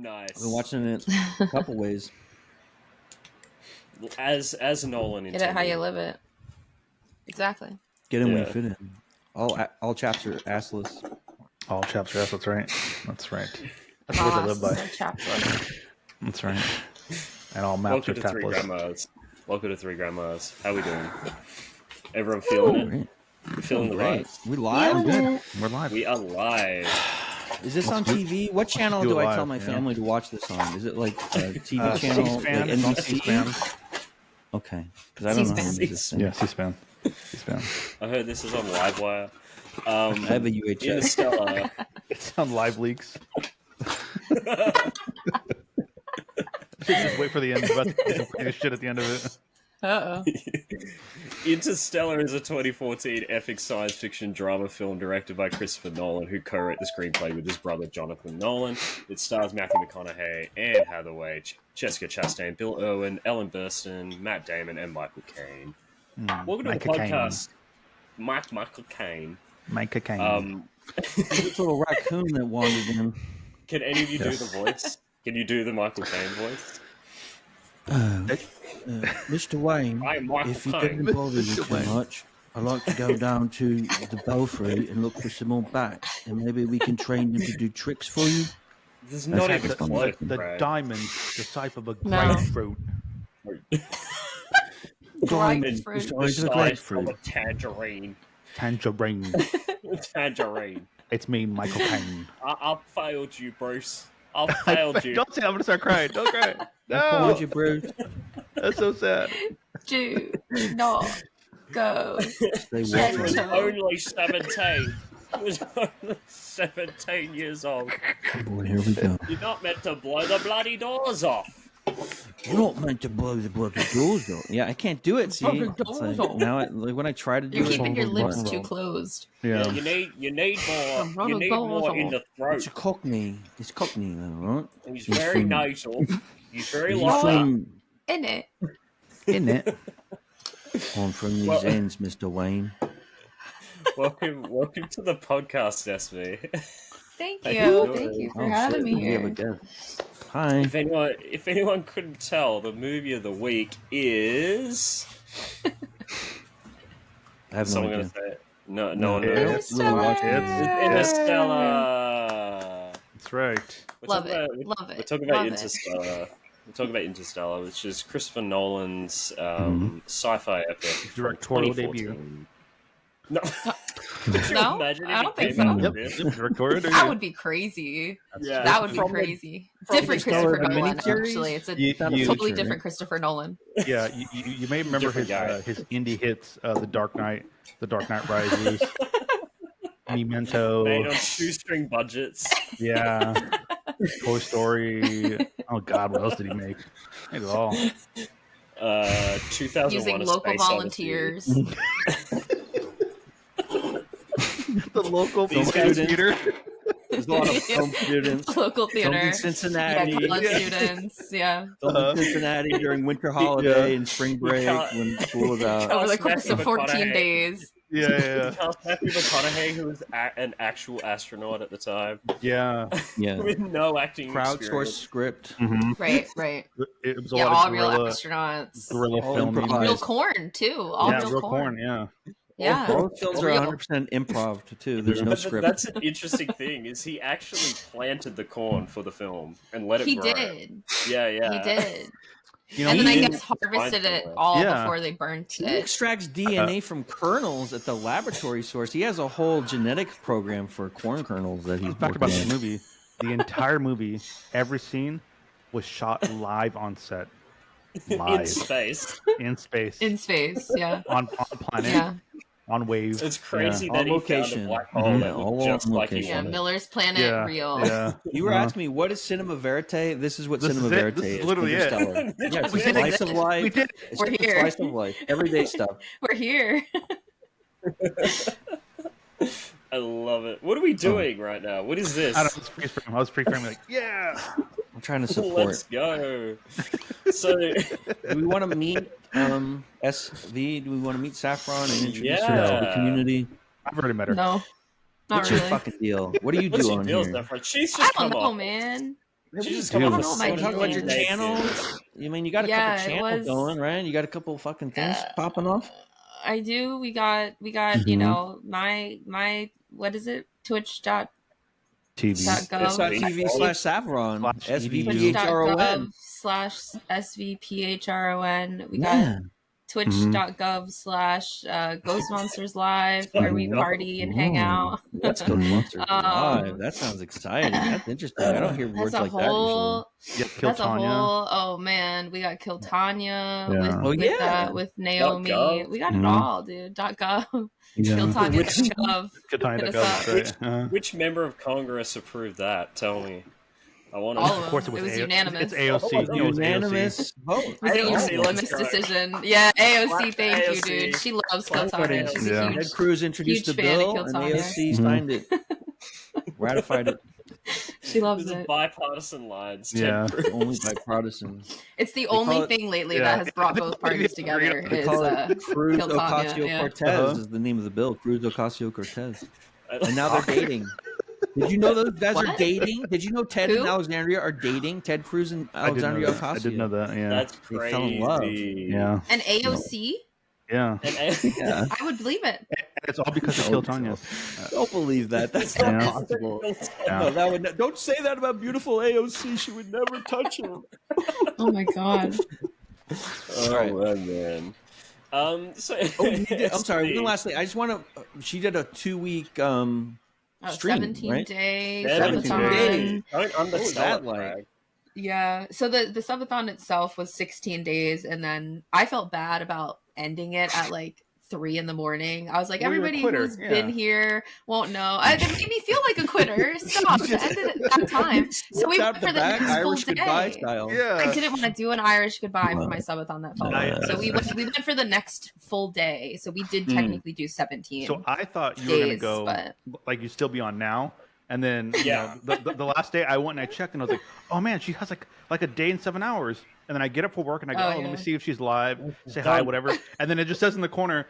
Nice. I've been watching it a couple ways. As Nolan Get intended. it how you live it. Exactly. Get in where you fit in. All chaps are assless. All chaps are ass. That's right. That's right. That's what I live by. That's right. And all maps Welcome are to Three tapless. Grandmas. Welcome to Three Grandmas. How we doing? Everyone feeling it? Right. You feeling the Great. vibes? We live? Yeah. We're live. We are live. Is this on TV? What channel do do it I live, tell my yeah. family to watch this on? Is it like a TV channel? C-SPAN. Like It's on NBC? C-SPAN. Okay. Because I don't know how to C-SPAN. use this thing. Yeah, C-SPAN. C-SPAN. I heard this is on Livewire. I have a UHF. Interstellar. It's on Live Leaks. Just wait for the end. About to shit at the end of it. Uh-oh. Interstellar is a 2014 epic science fiction drama film directed by Christopher Nolan, who co-wrote the screenplay with his brother Jonathan Nolan. It stars Matthew McConaughey, Anne Hathaway, Jessica Chastain, Bill Irwin, Ellen Burstyn, Matt Damon, and Michael Caine. Welcome to the podcast, Michael Caine. Michael Caine. This little raccoon that wandered in. Can any of you do the voice? Can you do the Michael Caine voice? Mr. Wayne, I'm Michael if you Caine. didn't bother you too much, I'd like to go down to the Belfry and look for some more bats, and maybe we can train them to do tricks for you. There's not even That's close, The Brad. diamond, the type of a No. grapefruit. Diamond, Grapefruit. Mr. The Wayne's a size of grapefruit. a tangerine. Tangerine. Tangerine. It's me, Michael Caine. I failed you, Bruce. I failed you. Don't say I'm gonna start crying. Don't cry. Told No, you, Bruce. that's so sad. Do not go. Stay He Gentle. was watching. only 17. He was only 17 years old. Oh boy, here we go. You're not meant to blow the bloody doors off. You're not meant to blow the bloody doors though. Yeah, I can't do it. See, Blow the It's doors like, off. now like when I try to do You're it, keeping your lips it's too closed. Yeah. You need more. You need Blow the more in doors the a throat. Cockney. It's Cockney though, right? He's He's very from- nasal. He's very He's like that. from, In it. In it. I'm from these Well- ends, Mr. Wayne. Welcome to the podcast, SV. Thank Thank you. you. Thank you for Oh, having shit, me we have a here. guest. Hi. If anyone couldn't tell, the movie of the week is. I have no Someone idea. gonna say it? No No, one it's- knows. really watch it. Interstellar. That's right. Love it. Love it. We're talking about Love it. Interstellar. We're talking about Interstellar, which is Christopher Nolan's sci-fi epic. from Directorial 2014. No. Could you No? imagine if I it don't think came so. out Yep. with this? Directorial. That would be crazy. Yeah. That would be From the- crazy. from Different Interstellar, Christopher the Nolan, miniseries? actually. It's a You- totally feature, different right? Christopher Nolan. Yeah, you may remember Different guy. his indie hits, The Dark Knight Rises, Memento, Made on shoestring budgets. yeah, Toy Story. Oh God, what else did he make? He made it all. 2001: Using A local Space Odyssey. volunteers. The local These film guys- theater. There's a lot of film students. Local Filmed theater. in Cincinnati. Yeah, college Yeah. students. Yeah. Filmed in Cincinnati during winter holiday and spring break can't- when school is out. Over the Matthew course of 14 McConaughey. days. Yeah, Matthew McConaughey, who was an actual astronaut at the time, yeah. Yeah. with no acting Crowdsourced experience. script. Right, right. It was a Yeah, lot all of real guerrilla, astronauts. guerrilla All filming. improvised. Real corn, too. All Yeah, real corn. Yeah. Yeah. All the films are Real. 100% improv too. There's no But script. that's an interesting thing, is he actually planted the corn for the film and let it He grow. did. Yeah, yeah. He did. You know, And then I didn't guess find harvested it it. all Yeah. before they burnt He it. extracts DNA from kernels at the laboratory source. He has a whole genetic program for corn kernels that he's fact working about the on. movie, the entire movie, every scene was shot live on set, In live space. in space, In space, yeah. on planet, Yeah. on wave. It's crazy Yeah. that On he location. found a black hole Mhm. that Yeah, all looked just on like he location. Yeah, wanted. Miller's Planet, Yeah, real. yeah. You were asking me what is cinema verite? This is what This cinema is it. verite This is is. literally it. Interstellar. Yeah, it's We a did slice it. of life. We did. It's We're just a here. slice of life. Everyday stuff. We're here. I love it. What are we doing right now? What is this? I don't know, I was free framing like, yeah. I'm trying to support. Let's go. So, Do we want to meet SV? Do we want to meet Saffron and introduce her to Yeah. the community? I've already met her. No, not What's really. your fucking deal? What do you what's do your on deal, here? Zephyr? She's I just don't come know, up. man. She just I come don't up know with what my Talk about your deal is. channels. You mean you got a Yeah, couple it channels was- going, right? You got a couple fucking things popping off. I do. We got. You Mhm. know, my what is it? Twitch.gov. TV. Twitch.tv/svphron. /edu. Twitch.gov/svphron. We got Yeah. twitch.gov/Ghost Monsters Live, where we party and hang out. Let's go Monsters Um, Live. That sounds exciting. That's interesting. I don't hear That's words a like that usually. whole. Yeah, Kill That's a Tanya. whole. Oh man, we got Kill Tanya Yeah. with Naomi. .gov. We got it all, dude. .gov. Yeah. Kill Tanya. .gov. Katanya Hit that us goes, up. right? Which member of Congress approved that? Tell me. I want All to. of them. Of course, it was, unanimous. It's AOC. Oh, No, it was Unanimous vote. It was a AOC, let's unanimous go. decision. Yeah, AOC, Clap thank you, AOC. dude. She loves Kill Clap Tanya. AOC. She's Yeah. a huge, Ted Cruz introduced huge the fan of bill, Kill and Tanya. AOC signed it, ratified it. She loves There's a it. bipartisan lines. Yeah. It's only bipartisan. It's the call only it- thing lately Yeah. that has brought both parties together. They Is call it Cruz Kill Tanya. Ocasio-Cortez Uh-huh. is the name of the bill. Cruz Ocasio-Cortez. I And now they're dating. Did you know those guys are What? dating? Did you know Ted Who? and Alexandria are dating? Ted Cruz and Alexandria Ocasio. I did know that. Yeah. That's They crazy. fell in love. Yeah. And AOC, Yeah. Yeah. I would believe it. And it's all because of Kill Tanya. Don't believe that. That's Yeah. not possible. Yeah. No, that would. Don't say that about beautiful AOC. She would never touch him. Oh my god. Oh Right. man. So I'm sorry. One last thing. I just want to. She did a 2-week stream, 17 right? day 17 subathon. days. Don't What was undersell that it, like? Bragg. Yeah. So the subathon itself was 16 days, and then I felt bad about ending it at like 3 a.m. I was like, Well, you're a everybody quitter, who's yeah. been here won't know. It made me feel like a quitter. Stop. To end it at that time. So we went Out for the back, next full Irish goodbye day. style. I didn't want to do an Irish goodbye for my subathon that fell Nice. out. So we went for the next full day. So we did technically do 17 So I thought you were going to days. go, But like you still be on now. And then, Yeah. the last day I went and I checked and I was like, oh man, she has like a day and 7 hours. And then I get up for work and I go, Oh, let yeah. me see if she's live, say hi, whatever. And then it just says in the corner,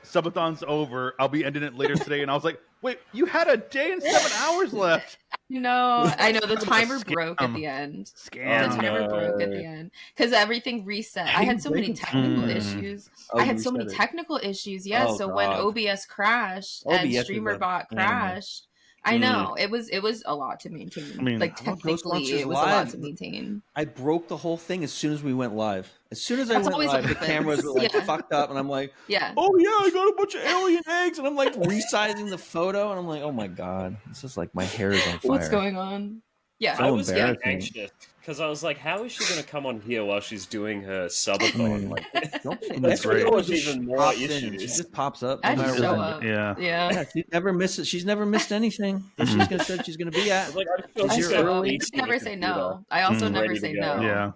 subathon's over. I'll be ending it later today. And I was like, wait, you had a day and 7 hours left. I know the timer broke at the end. The Scam. timer broke at the end because everything reset. I had so many technical issues. Oh, I you had so many said it. technical issues. Yeah. Oh, So when God. OBS crashed and OBS is StreamerBot a- crashed, I know it was a lot to maintain. I mean, like how about Ghost technically, Monsters it was a lot Live? to maintain. I broke the whole thing as soon as we went live. As soon as I That's went always live, what the happens. cameras were like Yeah. fucked up, and I'm like, Yeah. "Oh yeah, I got a bunch of alien eggs," and I'm like resizing the photo, and I'm like, "Oh my god, this is like my hair is on fire." What's going on? Yeah. So I was getting embarrassing. anxious because I was like, how is she going to come on here while she's doing her subathon? Like, Don't say That's that. great. She Cause just even more pops in. issues. She just pops up. I no just matter show what. up. Yeah. Yeah. Yeah, she never misses. She's never missed anything that she's gonna said she's gonna be at. like I feel I She's she's show here got up. early. I beats in never the say computer. no. I also never Ready to say go. no. Yeah.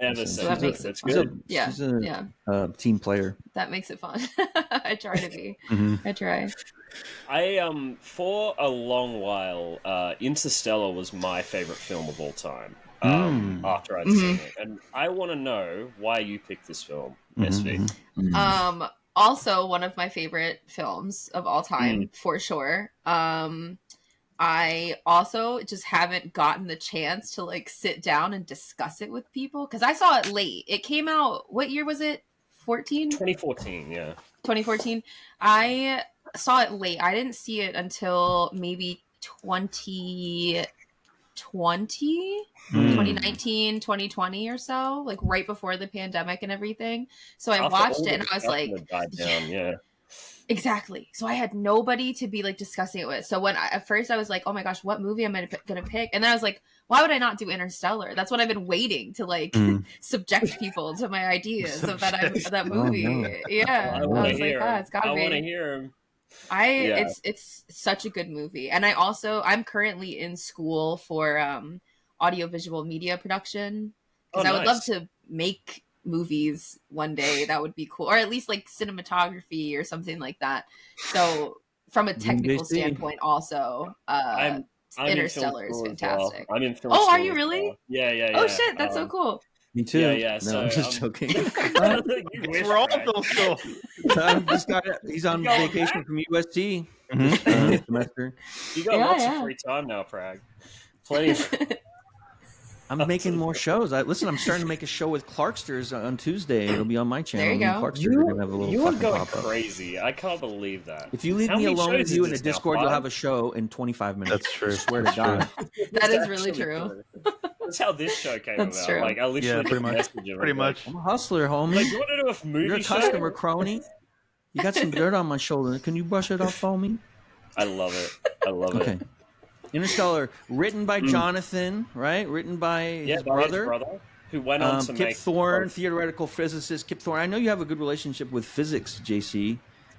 Never So say that no. makes it That's She's good. Yeah. She's a Yeah. Team player. That makes it fun. I try to be. Mhm. I try. I for a long while, Interstellar was my favorite film of all time. After I'd seen it, and I want to know why you picked this film, SV. Also one of my favorite films of all time for sure. I also just haven't gotten the chance to like sit down and discuss it with people because I saw it late. It came out, what year was it? 2014, yeah. 2014. I saw it late. I didn't see it until maybe 2019, 2020 or so, like right before the pandemic and everything. So I After watched all it the and I was discussion like, had died down, yeah. exactly. So I had nobody to be like discussing it with. So at first I was like, oh my gosh, what movie am I gonna pick? And then I was like, why would I not do Interstellar? That's what I've been waiting to like subject people to my ideas of that movie. Oh, no. Yeah, I I want to was like, hear ah, him. it's gotta I be. want to hear him. Yeah. It's such a good movie. And I'm currently in school for audiovisual media production because I would love to make movies one day. That would be cool, or at least like cinematography or something like that. So from a technical standpoint also, I'm Interstellar in is film school as well. fantastic. I'm in film Oh, school are you as really? well. Yeah. Oh shit, that's so cool. Me too. Yeah. No, So I'm just joking. You wish, We're all right? still still. He's on Going vacation back? from UST Mhm. this semester. You got Yeah, lots yeah. of free time now, Prag. Plenty of. I'm making more shows. Listen, I'm starting to make a show with Clarksters on Tuesday. It'll be on my channel. There you Me and go. Clarksters are gonna have a little You are fucking going pop-up. crazy. I can't believe that. If you leave How me many alone with shows you is in a this now, Discord, you'll 5? have a show in 25 minutes. That's true. I swear That's to God. That is really actually true. That's how this show came That's about. true. Like, I literally pretty much. messaged him. Pretty I'm like, much. I'm a hustler, homie. Like, you want to do a movie You're a show? customer, crony. You got some dirt on my shoulder. Can you brush it off for me? I love it. I love Okay. it. Interstellar, written by Jonathan, right? Written by his brother. Who went on to Kip make Thorne, theoretical physicist. Kip Thorne. I know you have a good relationship with physics, JC.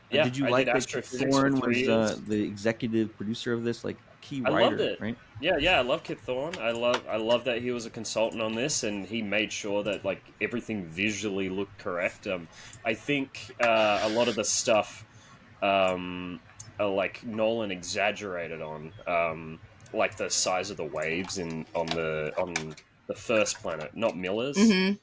Yeah, did you I like did that Kip astrophysics Thorne for 3 was years. the executive producer of this, like key I writer, loved it. right? Yeah, I love Kip Thorne. I love that he was a consultant on this, and he made sure that like everything visually looked correct. I think a lot of the stuff, like Nolan exaggerated on, like the size of the waves on the first planet, not Miller's. Mm-hmm.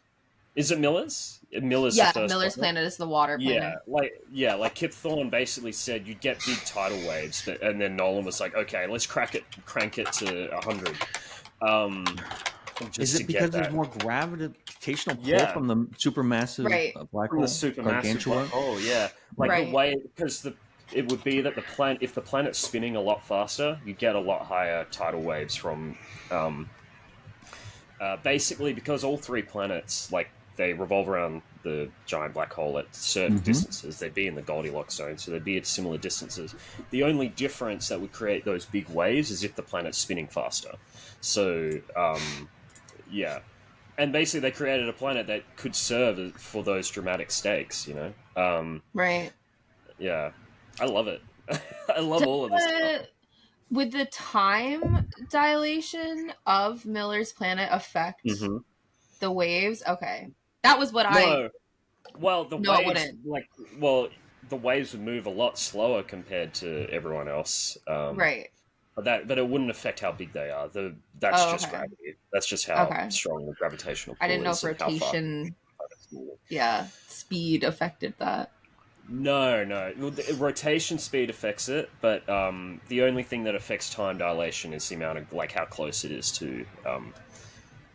Is it Miller's? Miller's Yeah, the first Miller's planet is the water planet. like Kip Thorne basically said you'd get big tidal waves, and then Nolan was like, okay, let's crank it to 100. Is it because there's more gravitational pull Yeah. from the supermassive black from hole? the supermassive Gargantua? black hole? Yeah, like Right. the way because it would be that if the planet's spinning a lot faster, you get a lot higher tidal waves from. Basically, because all 3 planets they revolve around the giant black hole at certain distances. They'd be in the Goldilocks zone, so they'd be at similar distances. The only difference that would create those big waves is if the planet's spinning faster. So, yeah. And basically, they created a planet that could serve for those dramatic stakes, you know? Right. Yeah. I love it. I love all of this stuff. Would the time dilation of Miller's planet affect the waves? Okay. That was what No. Well, the No, it waves, wouldn't. the waves would move a lot slower compared to everyone else. Right. But it wouldn't affect how big they are. That's Oh, just okay. gravity. That's just how Okay. strong the gravitational pull I didn't know is. if and how far rotation, it's moving. speed affected that. No. Well, the rotation speed affects it, but the only thing that affects time dilation is the amount of how close it is to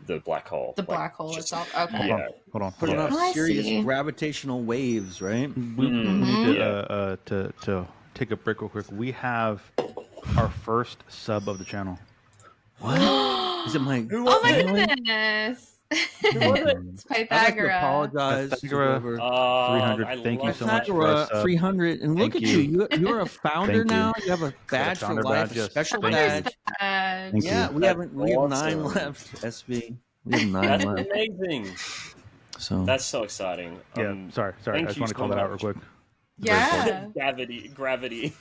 the black hole. The black hole itself. Okay. Yeah. Hold on. Putting Yeah. off I serious see. gravitational waves, right? We need Yeah. to take a break real quick. We have our first sub of the channel. What? Is it my? Oh my goodness. It's I'd like to Pythagoras. apologize to Pythagora. whoever. 300. Thank you so much for Pythagora, our sub. 300, and look Thank at you. You're a founder Thank you. now. You have a badge for founder life, badge, a yes. special Thank you. badge. Thank Yeah, you. we have 9 awesome. left. SV, we have 9 That's left. amazing. So That's so exciting. Yeah, sorry. I thank just you want to call so that out real much. quick. Yeah. Gravity.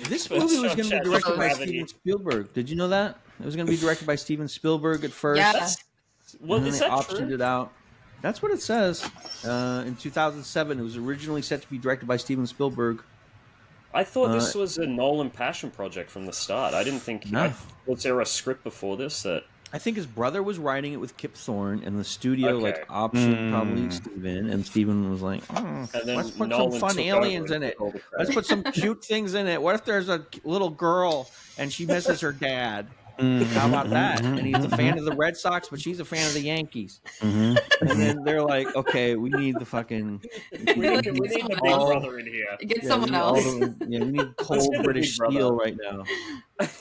this movie was going to be directed by Gravity. Steven Spielberg. Did you know that? It was going to be directed by Steven Spielberg at first. Yeah. Well, and then is they that optioned true? it out. That's what it says. In 2007, it was originally set to be directed by Steven Spielberg. I thought this was a Nolan passion project from the start. I didn't think. No. Was there a script before this that? I think his brother was writing it with Kip Thorne, and the studio Okay. optioned probably Steven, and Steven was like, And then let's put Nolan some fun took aliens over in and it. took all the Let's credit. put some cute things in it. What if there's a little girl and she misses her dad? How about that? And he's a fan of the Red Sox, but she's a fan of the Yankees. And then they're like, okay, we need the fucking... We need the big brother in here. Get Yeah, someone we need all else. the- we need cold get the British Big Brother. steel right now.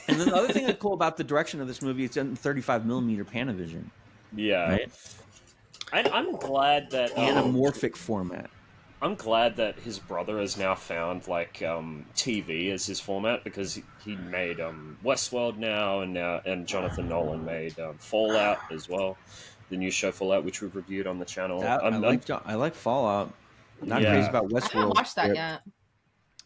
And then the other thing that's cool about the direction of this movie, it's in 35mm Panavision, Yeah, right? I'm glad that Anamorphic format. I'm glad that his brother has now found TV as his format, because he made Westworld now, and Jonathan Nolan made Fallout as well, the new show Fallout, which we've reviewed on the channel. I like Fallout. Not Yeah. crazy about I haven't Westworld. watched that but yet.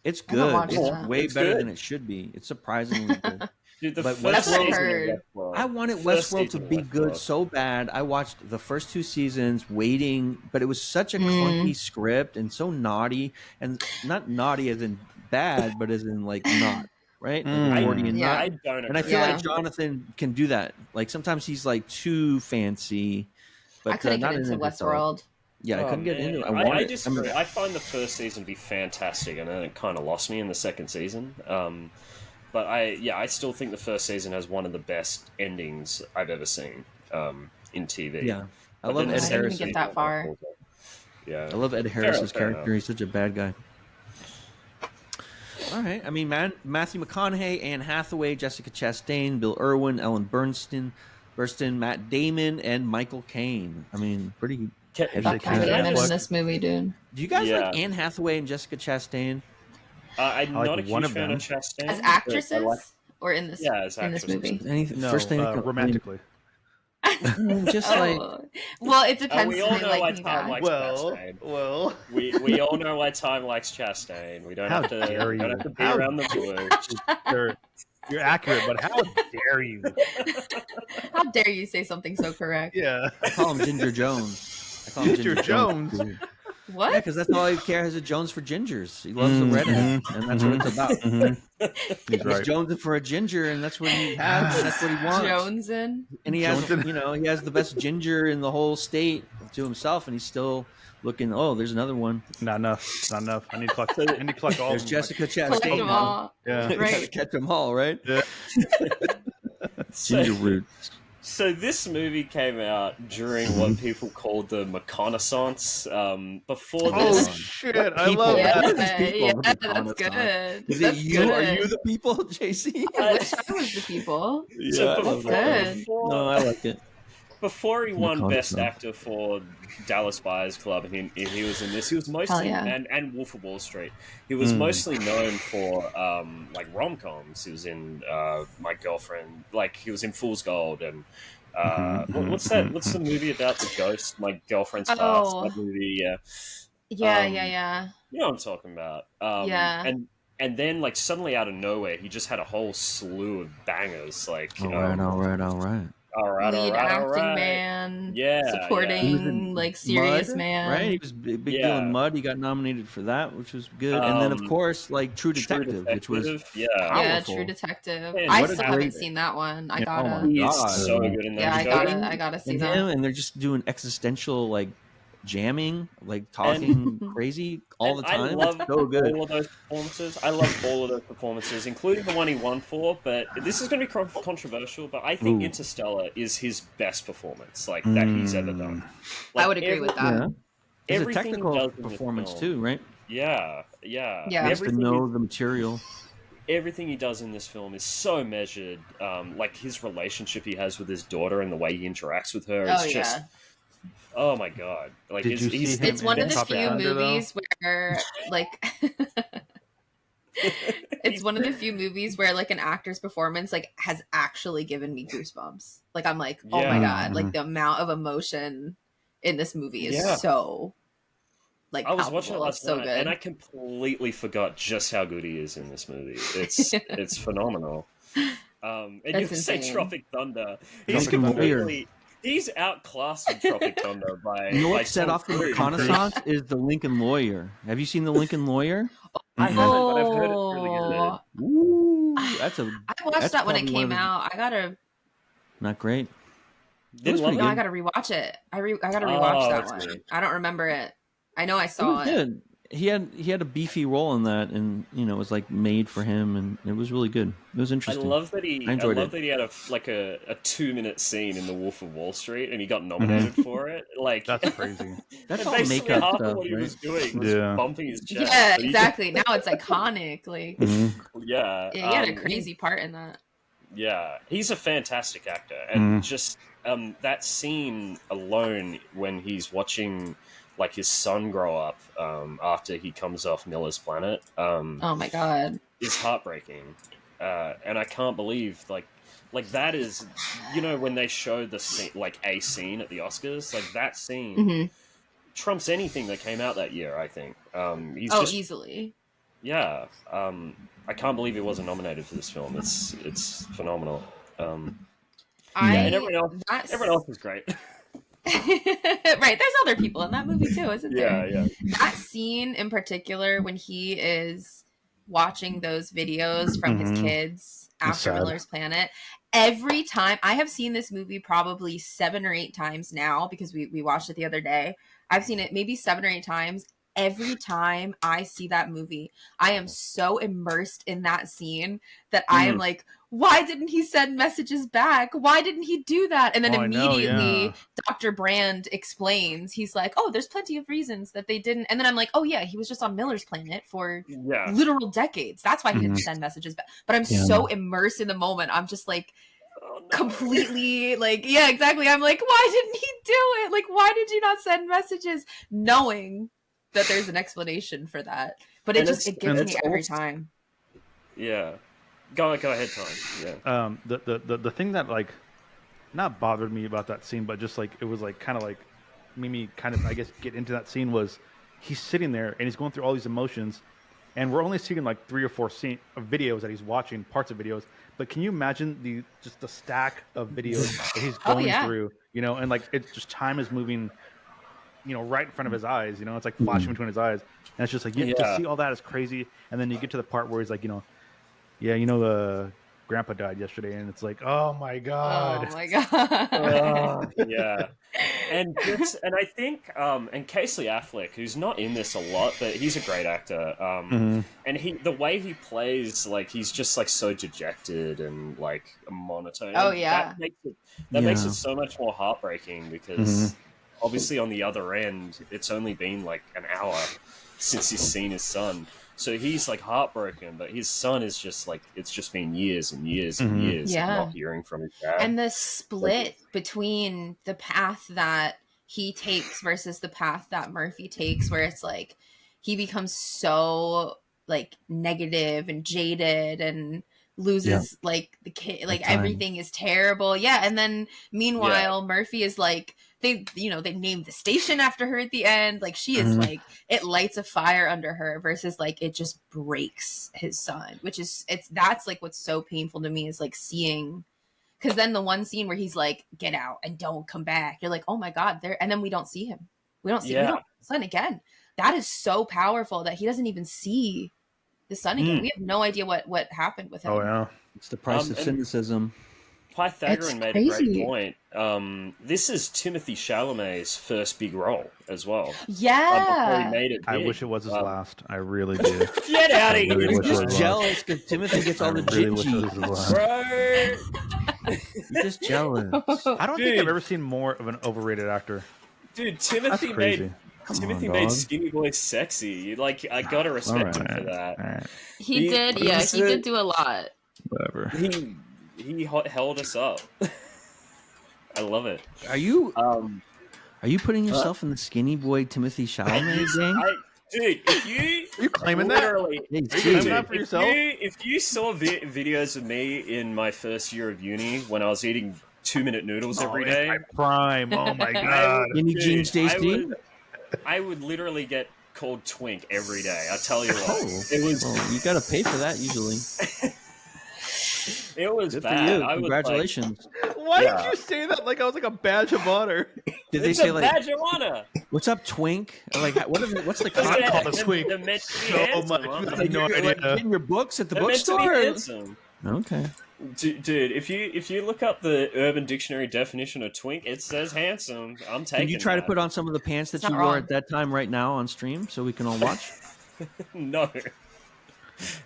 It's I haven't good. watched It's that. way It's better good. than it should be. It's surprisingly good. Dude, the But first That's what I season of heard. Westworld- I wanted first Westworld to season of be good Westworld. so bad. I watched the first 2 seasons waiting, but it was such a clunky script and so naughty, and not naughty as in bad, but as in not, right? Like Gordian Yeah. knot. I don't And I agree. feel Yeah. like Jonathan can do that. Like sometimes he's too fancy, but I couldn't not get into in it at all. Westworld. Yeah, I Oh, couldn't get man. into it. I wanted I it. disagree. I find the first season to be fantastic, and then it kind of lost me in the second season. But I still think the first season has one of the best endings I've ever seen. in TV. Yeah, I But love then Ed the I didn't Harris. even get that far. Yeah, I love Ed Harris's fair character. He's such a bad guy. All right. I mean, Matthew McConaughey, Anne Hathaway, Jessica Chastain, Bill Irwin, Ellen Bernstein, Matt Damon, and Michael Caine. I mean, pretty heavy Fuck Can Matt I Damon just- in this movie, dude. Do you guys Yeah. like Anne Hathaway and Jessica Chastain? I'm I like not a one huge of fan them. of Chastain. As but actresses, I like, or in this as in this actresses. movie? Anything, No, first thing that comes- romantically. I mean, just like Oh, well, it depends. we if all they know like why me Tom back. likes Chastain. We all know why Time likes Chastain. We don't How have to dare we don't you. have to be How around the bush. You're accurate, but how dare you? How dare you say something so correct? Yeah. I call him Ginger Jones. I call him Ginger Jones. What? Yeah, because that's all he cares. Is a Jones for gingers. He loves the redhead, and that's what it's about. He's He's right. jonesing for a ginger, and that's what he has. And that's what he wants. Jonesin. And he has, Jonesin. he has the best ginger in the whole state to himself, and he's still looking. Oh, there's another one. Not enough. Not enough. I need to collect all There's of them. Jessica Collect Chastain. them now. all. Yeah. You gotta catch them all, right? Yeah. Ginger root. So this movie came out during what people called the reconnaissance. Before Oh this, shit! I People. love Yeah, that. These people yeah, with that's reconnaissance. good. Is That's it you? good. Are you the people, JC? I wish I was the people. so I love that. before, No, I like it. before he won Best Reconnaissance. Actor for Dallas Buyers Club, and he was in this. He was mostly yeah. and Wolf of Wall Street. He was mostly known for like rom-coms. He was in My Girlfriend, like he was in Fool's Gold, and what's that? What's the movie about the ghost? My Girlfriend's Past. Oh. That movie. Yeah. You know what I'm talking about. Yeah. And then like suddenly out of nowhere, he just had a whole slew of bangers. Like All right. all right, Lead all acting right. man. Yeah, He was Supporting in like serious Mud, man. right? He was big deal Yeah. in Mud. He got nominated for that, which was good. And then, of course, like True Detective, which was yeah. Yeah, powerful. True Detective. Man, I what a still great- haven't seen that one. I Yeah, gotta. oh my He is God. so good in that Yeah, show. I gotta see and that. him, and they're just doing existential, like jamming, like talking crazy all the And time. I love It's so good. all of those performances. I love all of those performances, including the one he won for. But this is going to be controversial. But I think Ooh. Interstellar is his best performance, like that he's ever done. I would agree with that. Yeah. It's a everything he technical does in this performance film- too, right? Yeah. Yeah. He has to Everything know the material. everything he does in this film is so measured. Like his relationship he has with his daughter and the way he interacts with her is Oh just. yeah. Oh my god! Like Did you see him It's one of in the Tropic few Thunder, though? movies where like it's one of the few movies where like an actor's performance like has actually given me goosebumps. Like I'm like, oh my Yeah. god, like the amount of emotion in this movie is Yeah. so like I was palpable. watching it last It's so night, good. and I completely forgot just how good he is in this movie. It's phenomenal. And That's you say insane. Tropic Thunder. He's Tropic Thunder. completely. He's outclassed in Tropic Thunder by. You know by what set Tom off the Cruise. reconnaissance is the Lincoln Lawyer. Have you seen the Lincoln Lawyer? I haven't, but I've heard it's really Oh, good. Ooh, that's a I watched That's that when it probably one came of the- out. I gotta not great. Didn't was love pretty no, it. I gotta rewatch it. I gotta Oh, rewatch that that's one. good. I don't remember it. I know I It saw was it. good. He had a beefy role in that, and it was like made for him, and it was really good. It was I interesting. love that he. I I enjoyed love it. that he had a 2-minute scene in The Wolf of Wall Street, and he got nominated for it. Like That's crazy. That's and all basically makeup half stuff, of what he right? was doing was Yeah. bumping his chest. Yeah, but he exactly. Now it's iconic. Like yeah, yeah, he had a crazy part in that. Yeah, he's a fantastic actor, and Mhm. just that scene alone when he's watching like his son grow up after he comes off Miller's planet Oh my god. is heartbreaking, and I can't believe like that is when they show the scene like a scene at the Oscars, like that scene hmm trumps anything that came out that year. I think he's Oh, just easily. yeah. I can't believe he wasn't nominated for this film. It's phenomenal. And everyone else is great. Right, there's other people in that movie too, isn't there? yeah. That scene in particular when he is watching those videos from his Mhm. kids It's after sad. Miller's Planet. Every time I have seen this movie probably 7 or 8 times now because we watched it the other day. I've seen it maybe 7 or 8 times. every time I see that movie, I am so immersed in that scene that I am like, why didn't he send messages back? Why didn't he do that? And then immediately Dr. Brand explains, he's like, oh, there's plenty of reasons that they didn't. And then I'm like, oh yeah, he was just on Miller's planet for literal decades. That's why he didn't send messages back. But I'm so immersed in the moment. I'm just like, completely like, yeah, exactly. I'm like, why didn't he do it? Like, why did you not send messages? Knowing that there's an explanation for that. But it gets me every time. Yeah. Go ahead, Tom. Yeah. The thing that like not bothered me about that scene, but just like it was like kind of like made me kind of I guess get into that scene was he's sitting there and he's going through all these emotions, and we're only seeing like 3 or 4 videos that he's watching, parts of videos. But can you imagine the stack of videos that he's going through? You know, and like it's just time is moving, you know, right in front of his eyes. You know, it's like flashing between his eyes, and it's just like to see all that is crazy. And then you get to the part where he's like, you know. Yeah, you know, the grandpa died yesterday, and it's like, oh my god, oh my god, yeah. And I think and Casey Affleck, who's not in this a lot, but he's a great actor. And the way he plays, like he's just like so dejected and like monotone. Oh yeah, that makes it so much more heartbreaking because obviously on the other end, it's only been like an hour since he's seen his son. So he's like heartbroken, but his son is just like, it's just been years and years and years of not hearing from his dad. And the split between the path that he takes versus the path that Murphy takes, where it's like he becomes so like negative and jaded and loses like the kid, like everything is terrible. Yeah. And then meanwhile, Murphy is like, they named the station after her at the end. Like she is like, it lights a fire under her versus like, it just breaks his son, which is, that's like, what's so painful to me is like seeing, cause then the one scene where he's like, get out and don't come back. You're like, oh my God, there. And then we don't see him. We don't see his son again. That is so powerful that he doesn't even see the son again. We have no idea what happened with him. Oh yeah. It's the price of cynicism. Pythagorean made a great point. This is Timothy Chalamet's first big role as well. Yeah. Before he made it big. I wish it was his last. I really do. Get out of here. You're just jealous because Timothy gets all the gingy. You're just jealous. I don't think I've ever seen more of an overrated actor. Dude, Timothy made Skinny Boy sexy. Like, I gotta respect him for that. Right. He did do a lot. Whatever. He held us up. I love it. Are you putting yourself in the Skinny Boy Timothy Chalamet gang? Dude, if you claiming that? Are you claiming that for yourself? If you saw videos of me in my first year of uni when I was eating 2-minute noodles every day, my prime. Oh my god! Any jeans, JC? I would literally get called Twink every day. I tell you what, it was. Well, you got to pay for that usually. It was good bad. for you. Congratulations. Why did you say that like I was like a badge of honor? Did they say like badge of honor? What's up, Twink? Like what's the concept concept? called a Twink? So much. I have no idea. Like, in your books at the bookstore. Okay. Dude, if you look up the Urban Dictionary definition of twink, it says handsome. I'm taking. Can you try to put on some of the pants that you wore at that time right now on stream so we can all watch? No,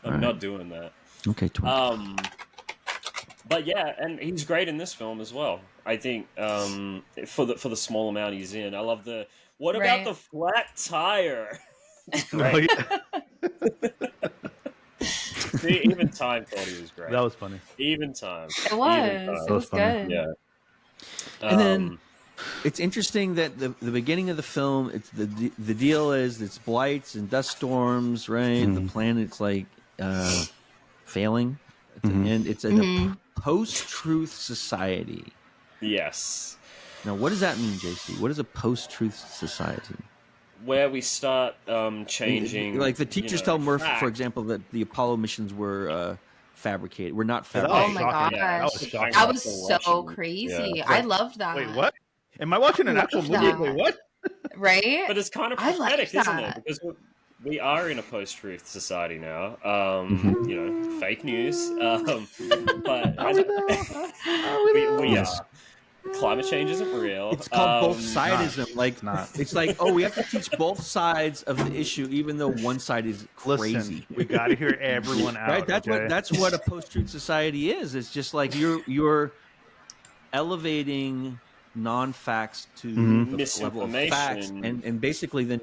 I'm not doing that. Okay, twink. But yeah, and he's great in this film as well. I think for the small amount he's in, I love the. What about the flat tire? Great. See, even Time thought he was great. That was funny. Even Time. It was. It was good. Yeah. And then it's interesting that the beginning of the film, it's the deal is it's blights and dust storms, right? The planet's like failing. And it's a post-truth society. Yes. Now, what does that mean, JC? What is a post-truth society? Where we start changing. Like the teachers tell Murph, for example, that the Apollo missions were fabricated. Were not fabricated. Oh my gosh. Yeah, that was so crazy. Yeah. I loved that. Wait, what? Am I watching an actual movie? Wait, what? Right? But it's kind of prophetic, isn't it? Because we are in a post-truth society now. You know, fake news. But we are. climate change isn't real. It's called both sidism. It's Like, oh, we have to teach both sides of the issue, even though one side is crazy. Listen, we got to hear everyone out. Right? That's what a post-truth society is. It's just like you're elevating non-facts to the level of facts, and basically then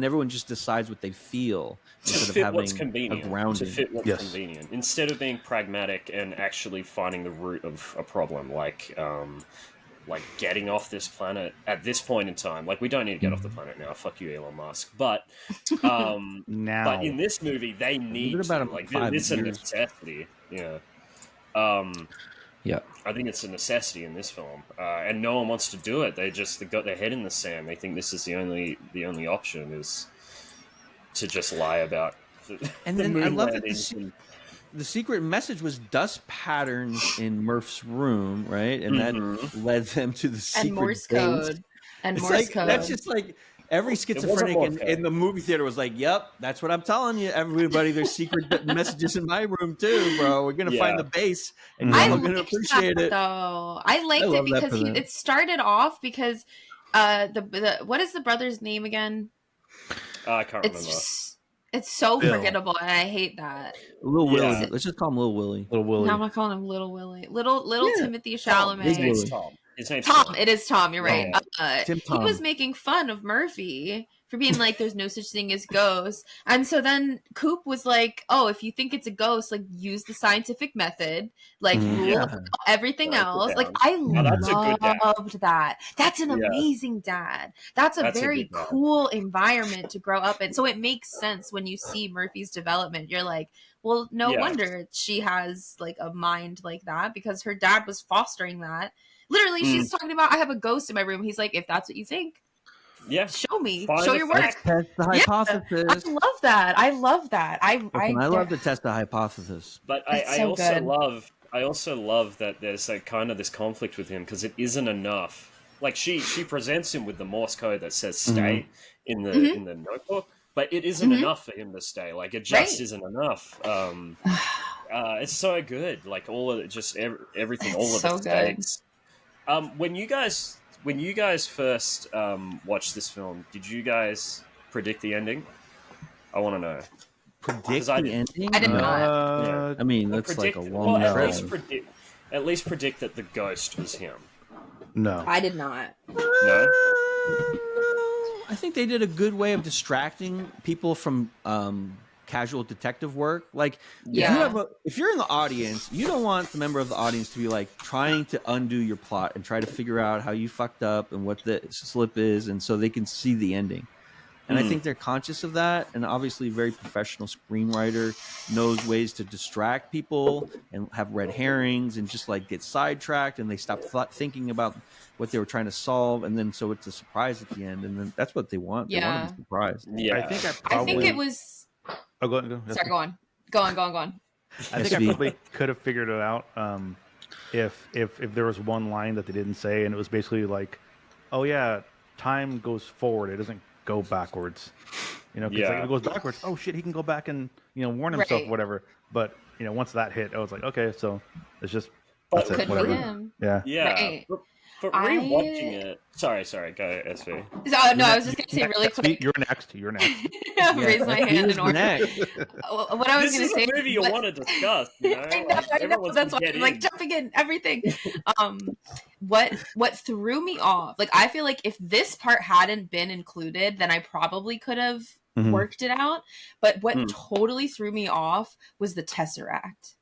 everyone just decides what they feel instead of having what's convenient, a grounding. to fit what's convenient, instead of being pragmatic and actually finding the root of a problem, like getting off this planet at this point in time. Like, we don't need to get off the planet now. Fuck you, Elon Musk. But now, but in this movie, they need to. Like, it's a necessity. Yeah. Yeah, I think it's a necessity in this film, and no one wants to do it. They got their head in the sand. They think this is the only option is to just lie about. And then I love that the secret message was dust patterns in Murph's room, right? And that led them to the secret and Morse base. code. And Morse code. That's just like every schizophrenic in the movie theater was like, "Yep, that's what I'm telling you, everybody. There's secret messages in my room too, bro. We're gonna find the base, and you're all gonna appreciate it." Though I liked it because it started off because the what is the brother's name again? I can't remember. It's so forgettable, and I hate that. Little Willie. Let's just call him Little Willie. Little Willie. No, I'm not calling him Little Willie. Little Timothy Chalamet. His name's Tom. Tom. It is Tom. You're right. Tim He was making fun of Murphy for being like, "There's no such thing as ghosts," and so then Coop was like, "Oh, if you think it's a ghost, like use the scientific method, like rule everything else." Like I loved that. That's an amazing dad. That's a very cool environment to grow up in. So it makes sense when you see Murphy's development. You're like, well, no wonder she has like a mind like that, because her dad was fostering that. Literally, she's talking about, I have a ghost in my room. He's like, if that's what you think, show me. Show your work. Test the hypothesis. I love that. I love that. I love to test the hypothesis. But I also love that there's like kind of this conflict with him, because it isn't enough. Like she presents him with the Morse code that says "stay" in the notebook, but it isn't enough for him to stay. Like, it just isn't enough. It's so good. Like, all of it, just everything, it's all of so the stakes. When you guys first watched this film, did you guys predict the ending? I want to know. Predict the ending? I did not. I mean, that's like a long at least predict that the ghost was him. No, I did not. No. I think they did a good way of distracting people from casual detective work. Like, if you're in the audience, you don't want the member of the audience to be like trying to undo your plot and try to figure out how you fucked up and what the slip is, and so they can see the ending. And I think they're conscious of that, and obviously a very professional screenwriter knows ways to distract people and have red herrings and just like get sidetracked, and they stop thinking about what they were trying to solve, and then so it's a surprise at the end, and then that's what they want. They want to be surprised. Yeah, I think it was. Oh, go on. Sorry, go on. I think I probably could have figured it out if there was one line that they didn't say, and it was basically like, "Oh yeah, time goes forward; it doesn't go backwards." You know, because like, if it goes backwards, oh shit, he can go back and warn himself, whatever. But once that hit, I was like, okay, so it's just that's it, whatever. Yeah. Right. But rewatching it. Sorry, go SV. No, I was just gonna say really quick. You're next. Raise my hand in order. What I was gonna say. This is a movie you want to discuss. I know. That's why I'm like jumping in everything. What threw me off? Like, I feel like if this part hadn't been included, then I probably could have worked it out. But what totally threw me off was the Tesseract.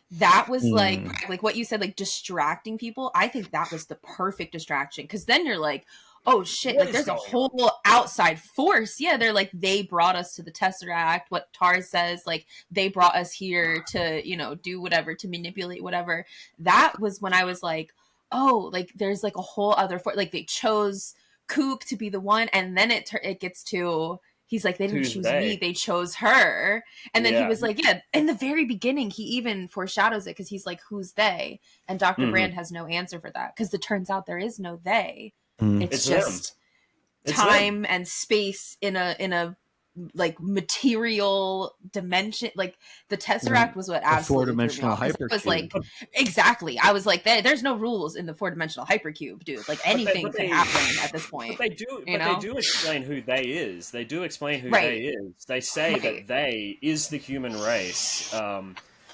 That was like what you said, like distracting people. I think that was the perfect distraction, because then you're like, oh shit, like there's a whole outside force. Yeah, they're like, they brought us to the Tesseract. What Tar says, like they brought us here to do whatever, to manipulate whatever. That was when I was like, oh, like there's like a whole other force. Like they chose Coop to be the one, and then it gets to. He's like, they didn't choose me, they chose her. And then he was like, in the very beginning, he even foreshadows it, because he's like, who's they? And Dr. Brand has no answer for that, because it turns out there is no they. It's just time and space in a like material dimension. Like the Tesseract was what absolutely four-dimensional threw me off, 'cause it was hypercube. like exactly. I was like, there's no rules in the 4-dimensional hypercube, dude. Like anything could happen at this point. But they do explain who they is. They do explain who they is. They say that they is the human race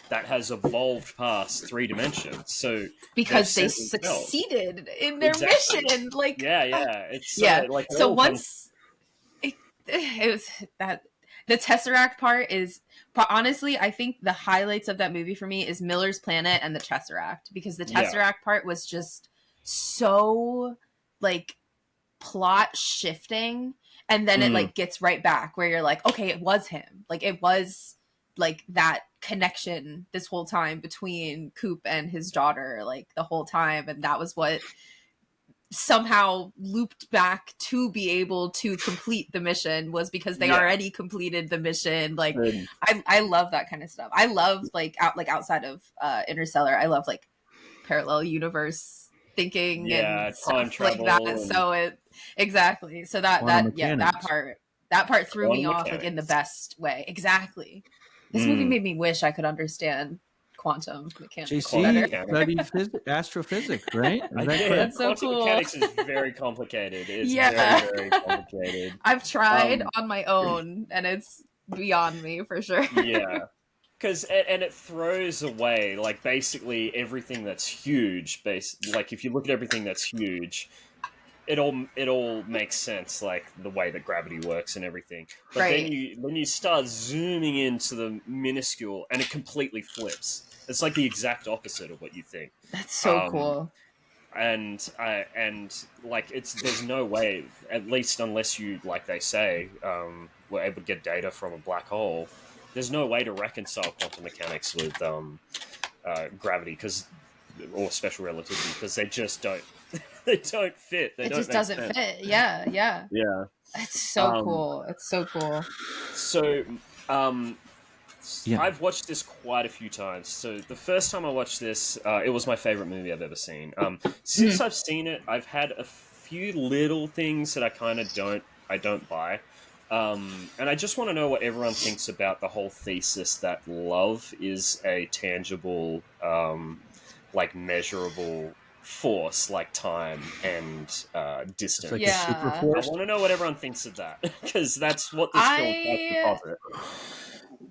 that has evolved past 3 dimensions. So because they succeeded in their mission. Like it's like so once it was that the Tesseract part is honestly, I think the highlights of that movie for me is Miller's Planet and the Tesseract, because the Tesseract part was just so like plot shifting, and then it like gets right back where you're like, okay, it was him. Like it was like that connection this whole time between Coop and his daughter, like the whole time, and that was what somehow looped back to be able to complete the mission, was because they already completed the mission. Like I love that kind of stuff. I love like outside of Interstellar, I love like parallel universe thinking and time stuff like that. So exactly. So that part threw me off like in the best way. Exactly. This movie made me wish I could understand quantum mechanics JC studied astrophysics, right? That's so cool. Mechanics is very complicated. It's very, very complicated. I've tried on my own, and it's beyond me for sure. Yeah. Because it throws away like basically everything that's huge. Like if you look at everything that's huge, it all makes sense, like the way that gravity works and everything. But then you start zooming into the minuscule, and it completely flips. It's like the exact opposite of what you think. That's so cool. And like there's no way, at least unless you, like they say, were able to get data from a black hole. There's no way to reconcile quantum mechanics with gravity or special relativity, because they just don't. They don't fit. It just doesn't fit. Yeah. It's so cool. It's so cool. So, I've watched this quite a few times. So the first time I watched this, it was my favorite movie I've ever seen. Since I've seen it, I've had a few little things that I kind of don't buy. And I just want to know what everyone thinks about the whole thesis that love is a tangible, like measurable force, like time and distance. Like I want to know what everyone thinks of that, because that's what this film has to posit.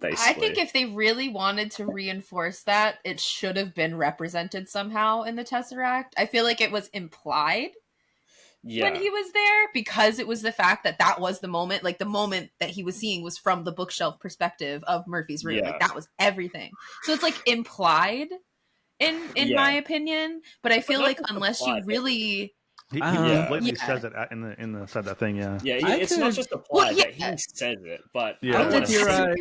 Basically. I think if they really wanted to reinforce that, it should have been represented somehow in the Tesseract. I feel like it was implied when he was there, because it was the fact that was the moment, like the moment that he was seeing was from the bookshelf perspective of Murphy's room. Like that was everything. So it's like implied in my opinion, but I feel like unless you really he completely says it in the said that thing. It's not just implied that he says it, but the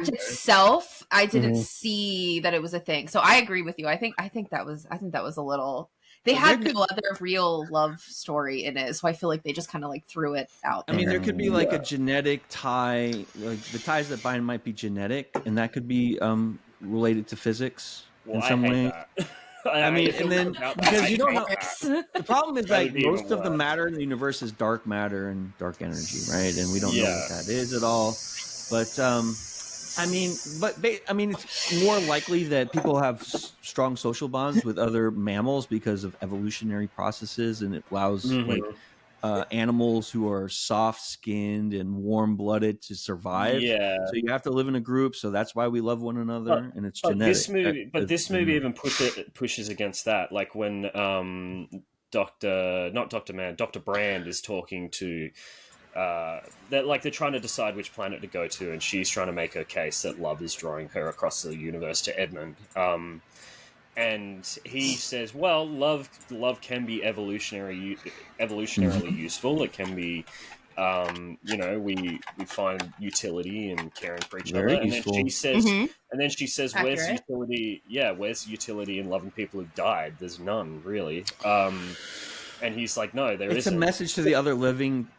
itself, I didn't see that it was a thing. So I agree with you. I think that was a little. They had no other real love story in it, so I feel like they just kind of like threw it out there. I mean, there could be like a genetic tie, like the ties that bind might be genetic, and that could be related to physics in some way. I mean, and then because you don't know, the problem is like most of the matter in the universe is dark matter and dark energy, right? And we don't know what that is at all. But I mean, it's more likely that people have strong social bonds with other mammals because of evolutionary processes, and it allows like animals who are soft-skinned and warm-blooded to survive. Yeah. So you have to live in a group, so that's why we love one another, and it's genetic. This movie even pushes against that. Like when Dr. Brand is talking to they're trying to decide which planet to go to, and she's trying to make her case that love is drawing her across the universe to Edmund. And he says, well, love can be evolutionarily useful. It can be, we find utility in caring for each other. And then she says, where's utility? Yeah, where's utility in loving people who've died? There's none, really. And he's like, no, there isn't. It's a message to the other living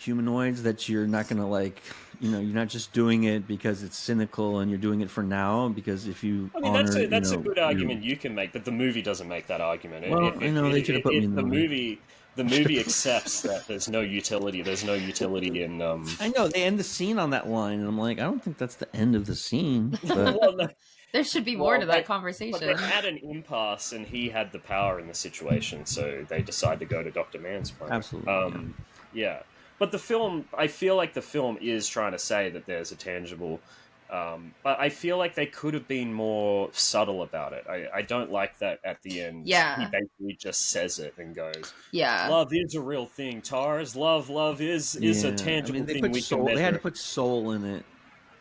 humanoids that you're not going to you're not just doing it because it's cynical and you're doing it for now, because if you that's a good argument you can make, but the movie doesn't make that argument. Well, they should have put me in the movie. the movie accepts that there's no utility. There's no utility in. I know they end the scene on that line, and I'm like, I don't think that's the end of the scene. But... Well, no, there should be more to that conversation. But they had an impasse, and he had the power in the situation, so they decide to go to Dr. Man's planet. Absolutely. Yeah. But the film, I feel like the film is trying to say that there's a tangible. But I feel like they could have been more subtle about it. I don't like that at the end. Yeah. He basically just says it and goes, yeah, love is a real thing, Tars. Love is a tangible thing we can measure. They had to put soul in it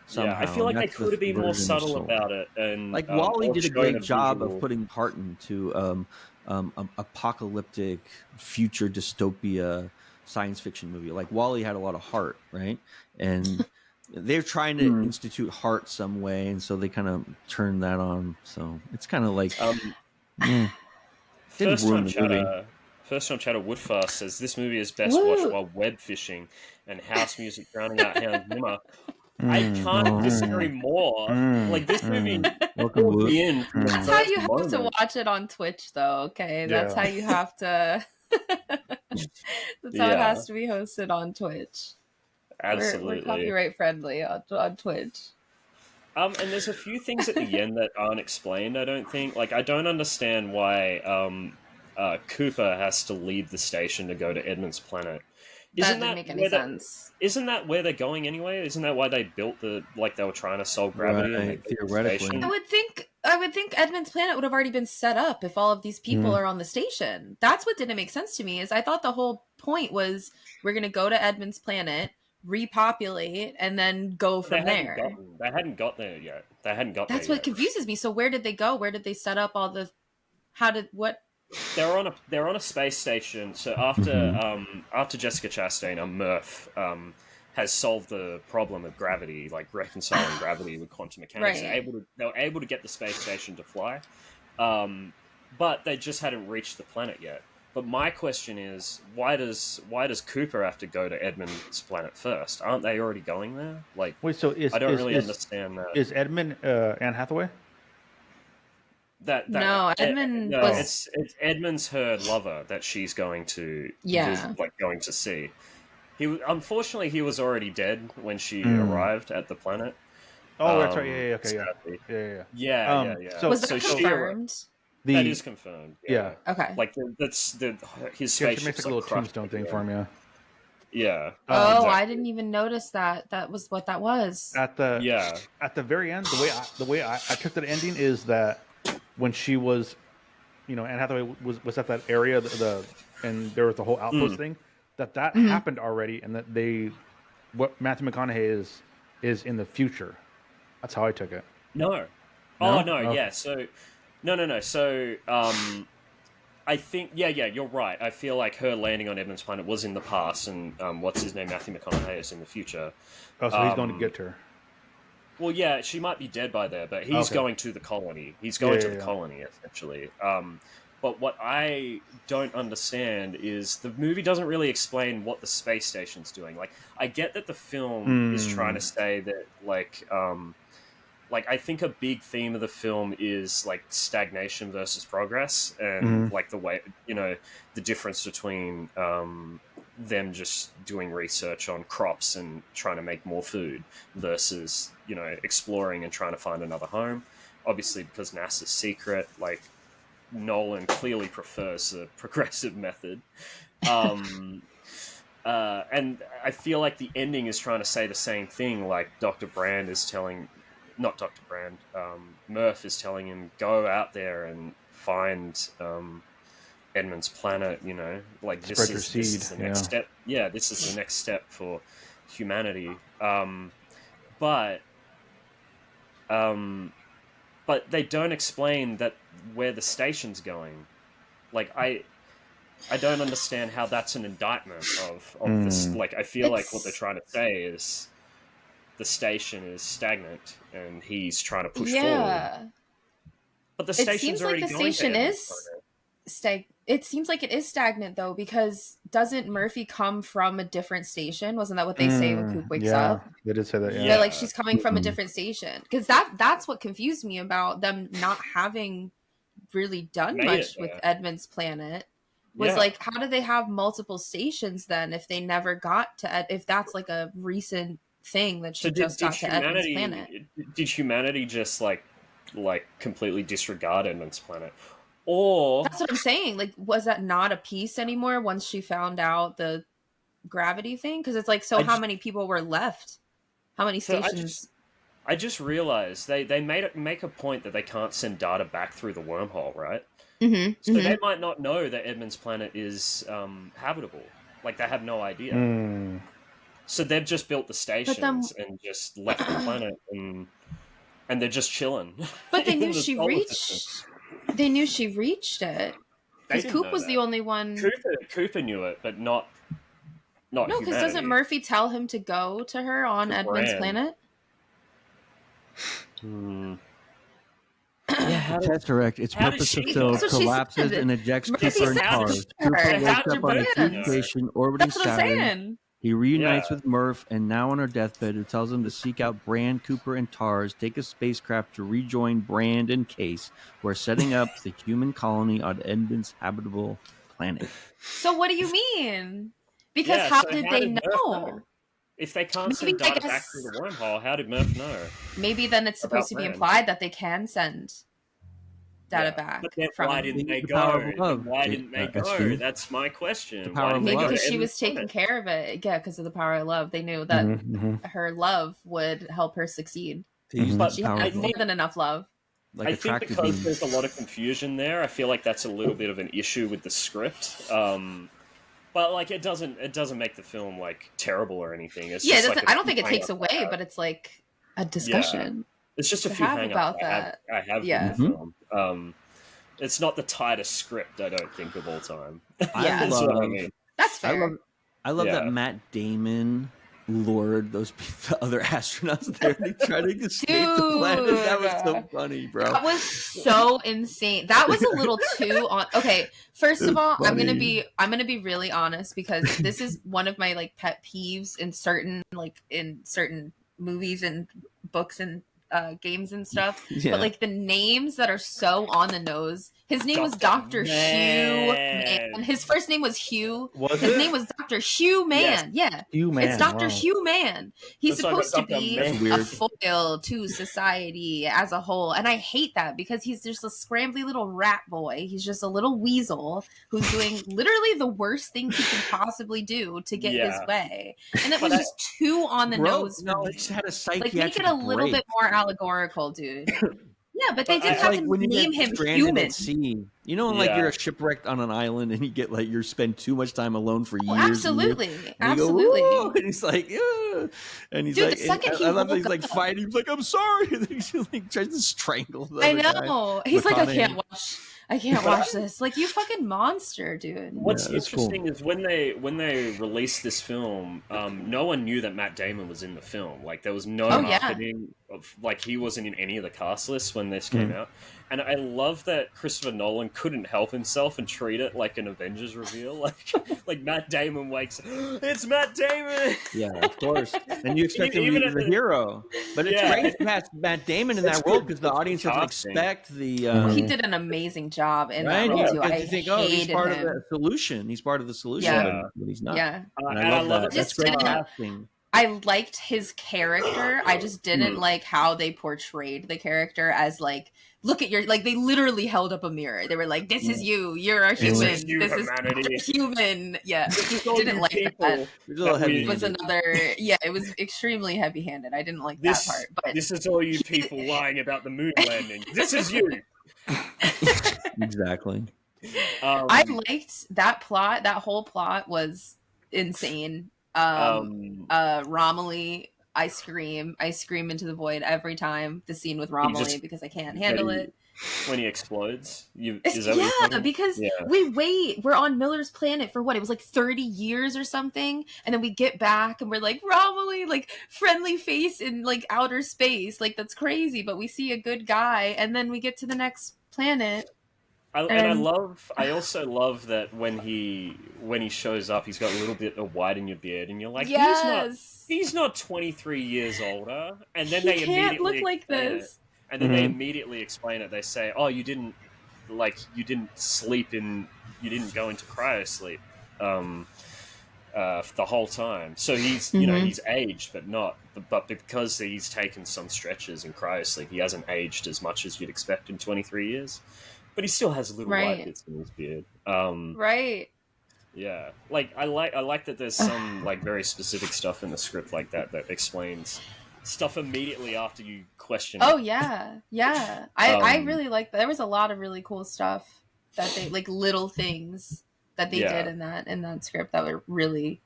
somehow. Yeah, I feel like they could have been more subtle about it. And like Wall-E did a great job of putting heart into apocalyptic future dystopia science fiction movie. Like Wall-E had a lot of heart, right? And they're trying to institute heart some way, and so they kind of turn that on. So it's kind of like First Time Chatter Woodfast says this movie is best watched while web fishing and house music drowning out Hans Zimmer. I can't disagree more. Like this movie will be in. That's how you have to watch it on Twitch, though. Okay, that's how you have to. That's how it has to be hosted on Twitch. Absolutely, we're copyright friendly on Twitch. And there's a few things at the end that aren't explained. I don't think. Like I don't understand why Cooper has to leave the station to go to Edmund's planet. That didn't make any sense. Isn't that where they're going anyway? Isn't that why they built they were trying to solve gravity? Right, theoretically. I would think Edmund's planet would have already been set up if all of these people are on the station. That's what didn't make sense to me. Is I thought the whole point was we're going to go to Edmund's planet, repopulate, and then go from there. They hadn't got there yet. That's what confuses me. So where did they go? Where did they set up all the? What? They're on a space station. So after Jessica Chastain, Murph has solved the problem of gravity, like reconciling gravity with quantum mechanics. Right. They were able to get the space station to fly, but they just hadn't reached the planet yet. But my question is, why does Cooper have to go to Edmund's planet first? Aren't they already going there? Like, wait, so I don't really understand that. Is Edmund Anne Hathaway? Edmund was... it's Edmund's her lover that she's going to going to see. Unfortunately he was already dead when she arrived at the planet. Oh, that's right. Yeah. Okay. Yeah. So she confirmed? That is confirmed. Yeah. Okay. Like his spaceship makes like a little tombstone thing for him. Yeah. Yeah. Exactly. I didn't even notice that. That was what that was. At the very end, the way I took that ending is that when she was, Anne Hathaway was at that area, and there was the whole outpost thing, that happened already, and that what Matthew McConaughey is in the future. That's how I took it. No? Oh no, yeah. So no. So I think you're right. I feel like her landing on Edmund's planet was in the past, and what's his name, Matthew McConaughey, is in the future. Oh, so he's going to get her. Well, yeah, she might be dead by there, but he's going to the colony. He's going to the colony, essentially. But what I don't understand is the movie doesn't really explain what the space station's doing. Like, I get that the film is trying to say that, like, I think a big theme of the film is, like, stagnation versus progress, and, like, the way, the difference between them just doing research on crops and trying to make more food versus, exploring and trying to find another home. Obviously, because NASA's secret, like, Nolan clearly prefers the progressive method. And I feel like the ending is trying to say the same thing, like Murph is telling him, go out there and find Edmund's planet, like this is the next step. Yeah, this is the next step for humanity. But they don't explain that where the station's going. Like I don't understand how that's an indictment of this. Like I feel like what they're trying to say is the station is stagnant and he's trying to push forward. But the station's already going. It seems like it is stagnant though, because doesn't Murphy come from a different station? Wasn't that what they say when Coop wakes up? They did say that. Yeah, like she's coming from a different station. Because that's what confused me about them not having really done much with Edmund's planet. was like, how do they have multiple stations then if they never got to if that's like a recent thing that she just got to Edmund's planet? Did humanity just like completely disregard Edmund's planet? Or that's what I'm saying. Like, was that not a piece anymore once she found out the gravity thing? Because it's like, so how many people were left? How many stations? I just realized they make a point that they can't send data back through the wormhole, right? Mm-hmm, so they might not know that Edmund's planet is habitable. Like, they have no idea. So they've just built the stations and just left the planet, and they're just chilling. But they knew she reached. They knew she reached it. Because Coop was the only one. Cooper knew it, but not. No, because doesn't Murphy tell him to go to her on Edmund's planet? Yeah, Tesseract, its purpose fulfilled, collapses and ejects Cooper and Tars. Cooper wakes up on a food station orbiting Saturn. He reunites with Murph, and now on her deathbed, it tells him to seek out Brand, Cooper, and Tars, take a spacecraft to rejoin Brand and Case, who are setting up the human colony on Edmund's habitable planet. So what do you mean? Because how did they know? If they can't send data back through the wormhole, how did Murph know? Maybe then it's supposed to be implied that they can send data back. But then why didn't they go? Why didn't they go? That's my question. Maybe because she was taking care of it. Yeah, because of the power of love. They knew that her love would help her succeed. But she had more than enough love. I think because there's a lot of confusion there, I feel like that's a little bit of an issue with the script. But like it doesn't make the film like terrible or anything. It's just, like, I don't think it takes away, but it's like a discussion. Yeah. It's just a few hang-ups I have with the film. It's not the tightest script, I don't think, of all time. That's what I mean. That's fair. I love that Matt Damon lured those other astronauts there to try to escape the planet. That was so funny, bro. That was so insane. That was a little too on. Okay, first of all, I'm gonna be really honest, because this is one of my like pet peeves in certain movies and books and games and stuff. But like the names that are so on the nose. His name was Dr. Hugh Mann. His first name was Hugh. His name was Dr. Hugh Mann. Yes. Yeah. Hugh Mann. It's Dr. Hugh Mann. He's supposed to be a foil to society as a whole. And I hate that because he's just a scrambly little rat boy. He's just a little weasel who's doing literally the worst things he can possibly do to get his way. And it was just too on the nose. No, it just had a psychiatric make it a little bit more allegorical, dude. Yeah, but they didn't have to name him human. You know, like you're shipwrecked on an island and you get like you spend too much time alone for years. Absolutely, and and he's like, and he's like, the second I love that he's like fighting. He's like, I'm sorry. And he like tries to strangle them. I know. He's like, I can't watch this. Like, you fucking monster, dude. What's interesting is when they released this film, no one knew that Matt Damon was in the film. Like, there was no marketing of, like, he wasn't in any of the cast lists when this came out. And I love that Christopher Nolan couldn't help himself and treat it like an Avengers reveal. Like Matt Damon wakes up, it's Matt Damon! Yeah, of course. And you expect him to be the hero. But it's great to have Matt Damon in that world because the audience doesn't expect the... he did an amazing job in that role, too. I think, he's part of the solution. He's part of the solution, but he's not. Yeah. And I love that. That's great casting. I liked his character. I just didn't like how they portrayed the character as like, look at your, like, they literally held up a mirror. They were like, this is you. You're a human. This is human. Yeah. Didn't like that. It was another, it was extremely heavy handed. I didn't like that part. But this is all you people lying about the moon landing. This is you. Exactly. I liked that plot. That whole plot was insane. Romilly, I scream into the void every time. The scene with Romilly because I can't handle it. When he explodes, because we're on Miller's planet for what? It was like 30 years or something, and then we get back and we're like, Romilly, like friendly face in like outer space, like that's crazy. But we see a good guy, and then we get to the next planet. I also love that when he shows up, he's got a little bit of white in your beard, and you're like, he's not 23 years older. And then they immediately look like this. And then they immediately explain it. They say, "Oh, you didn't like you didn't go into cryosleep the whole time. So he's he's aged, but because he's taken some stretches in cryosleep, he hasn't aged as much as you'd expect in 23 years. But he still has little white bits in his beard. Right. Yeah, like I like that there's some like very specific stuff in the script like that explains stuff immediately after you question it. Oh yeah. I really like that. There was a lot of really cool stuff that they like little things that they did in that script that were really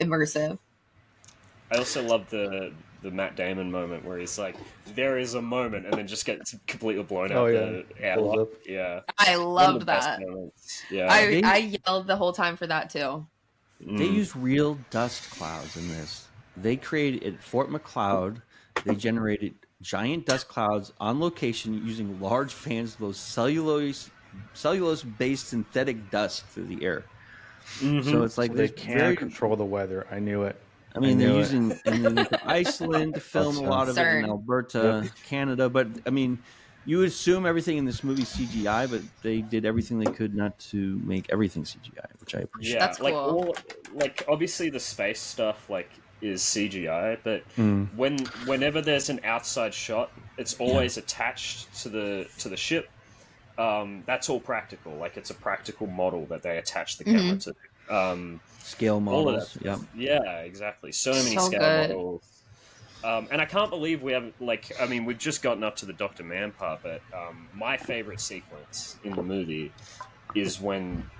immersive. I also love the Matt Damon moment where he's like, "There is a moment," and then just gets completely blown out the airlock. Yeah, I loved that. Yeah, I yelled the whole time for that too. They used real dust clouds in this. They created at Fort McCloud. They generated giant dust clouds on location using large fans of those cellulose-based synthetic dust through the air. So it's like they can't control the weather. I knew it. I mean, they're using and then Iceland to film a lot of it in Alberta, Canada. But I mean, you would assume everything in this movie CGI, but they did everything they could not to make everything CGI, which I appreciate. Yeah, that's cool. Like obviously the space stuff is CGI, but whenever there's an outside shot, it's always attached to the ship. That's all practical. Like it's a practical model that they attach the camera to. Scale models. Yeah, exactly. So many scale models. And I can't believe we haven't, we've just gotten up to the Dr. Man part, but my favorite sequence in the movie is when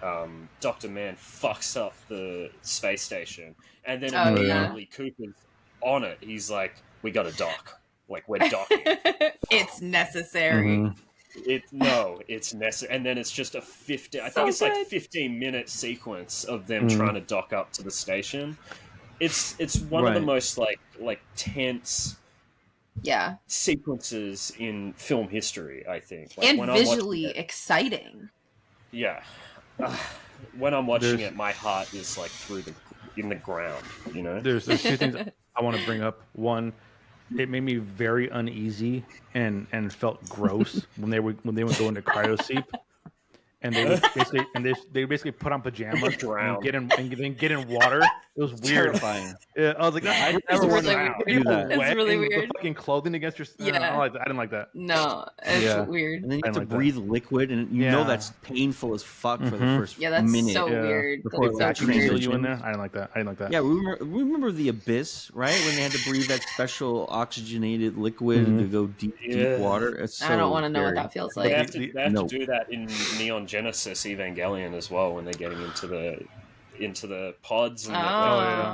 Dr. Man fucks up the space station, and then immediately Cooper's on it. He's like, we got to dock. Like, we're docking. It's necessary. It's necessary. And then it's just a 15-minute sequence of them trying to dock up to the station. It's one of the most like tense sequences in film history, I think. Like, and visually exciting. Yeah. When I'm watching it, my heart is like in the ground, you know? There's two things I want to bring up. One, it made me very uneasy and felt gross when they would go into cryosleep, and they would basically put on pajamas and get in water. It was weird. Terrifying. Yeah, I was like, I never want to do that. It's really weird. The fucking clothing against your. Yeah, I didn't like that. No, it's weird. And then you have to breathe liquid, and you know that's painful as fuck for the first that's minute. so weird. Before it actually you in there. I didn't like that. Yeah, we remember the Abyss, right? When they had to breathe that special oxygenated liquid to go deep water. It's so I don't want to know scary. what that feels like. They have to do that in Neon Genesis Evangelion as well when they're getting into the pods and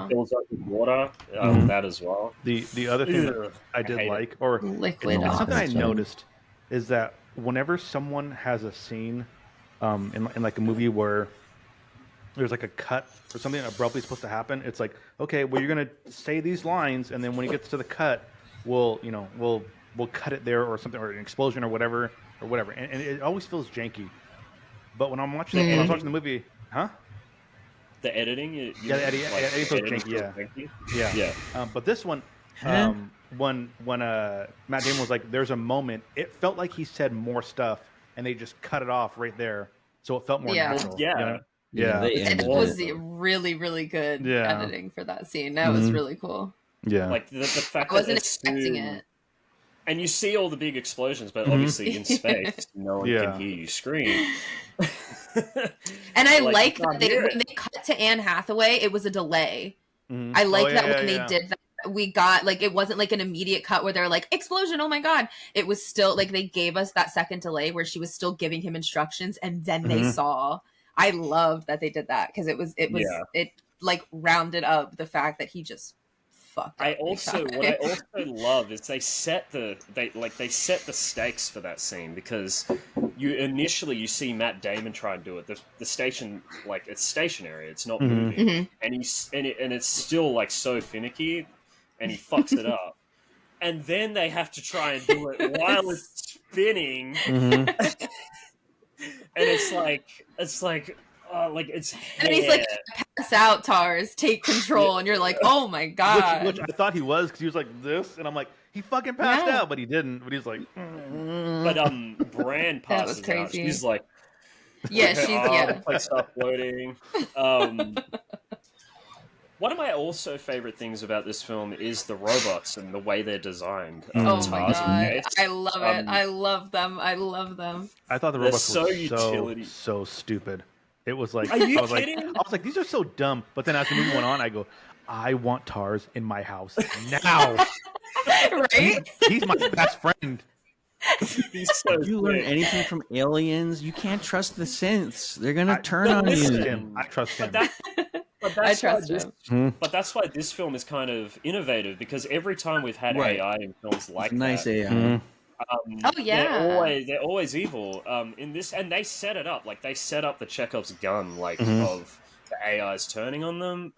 fills up with water. That as well. The other thing that I did like, or liquid something I noticed, is that whenever someone has a scene in like a movie where there's like a cut or something abruptly supposed to happen, it's like, okay, well, you're gonna say these lines, and then when it gets to the cut, we'll cut it there, or something, or an explosion or whatever, and it always feels janky. But when I'm watching when I was watching the movie, the editing, the editing feels janky. Yeah. But this one, when Matt Damon was like, "There's a moment," it felt like he said more stuff, and they just cut it off right there, so it felt more natural. It was really, really good editing for that scene. That was really cool. Yeah, like the fact I wasn't expecting it. And you see all the big explosions, but obviously in space, no one can hear you scream. And I like that when they cut to Anne Hathaway, it was a delay. I like that when they did that, we got like, it wasn't like an immediate cut where they're like, explosion, oh my god. It was still like they gave us that second delay where she was still giving him instructions, and then they saw. I loved that they did that because it like rounded up the fact that he just fucked up. What I also love is they set the stakes for that scene, because you see Matt Damon try and do it. The station, like, it's stationary, it's not moving, and it's still like so finicky, and he fucks it up. And then they have to try and do it while it's spinning, and it's like and he's like, pass out, Tars, take control, and you're like, oh my god. Which I thought he was, because he was like this, and I'm like, He fucking passed Yeah. out, but he didn't. But he's like, But Bran That was passes out. crazy. She's like, Yeah, her she's arm, like, start floating. One of my also favorite things about this film is the robots and the way they're designed. Oh Tars my and god, Gates. I love it. I love them. I love them. I thought the They're robots so were utility. so stupid. It was like, Are you I was kidding? like, these are so dumb. But then as the movie went on, I go, I want Tars in my house now. Right? He's my best friend. He's so If you learn sick. anything from aliens, you can't trust the synths. They're gonna turn on listen, you. Him. I trust him. But I that's why trust this, him. But that's why this film is kind of innovative, because every time we've had Right. AI in films like Nice that, AI. Oh, yeah. they're always evil. In this, and they set it up like they set up the Chekhov's gun, like Mm-hmm. of the AIs turning on them.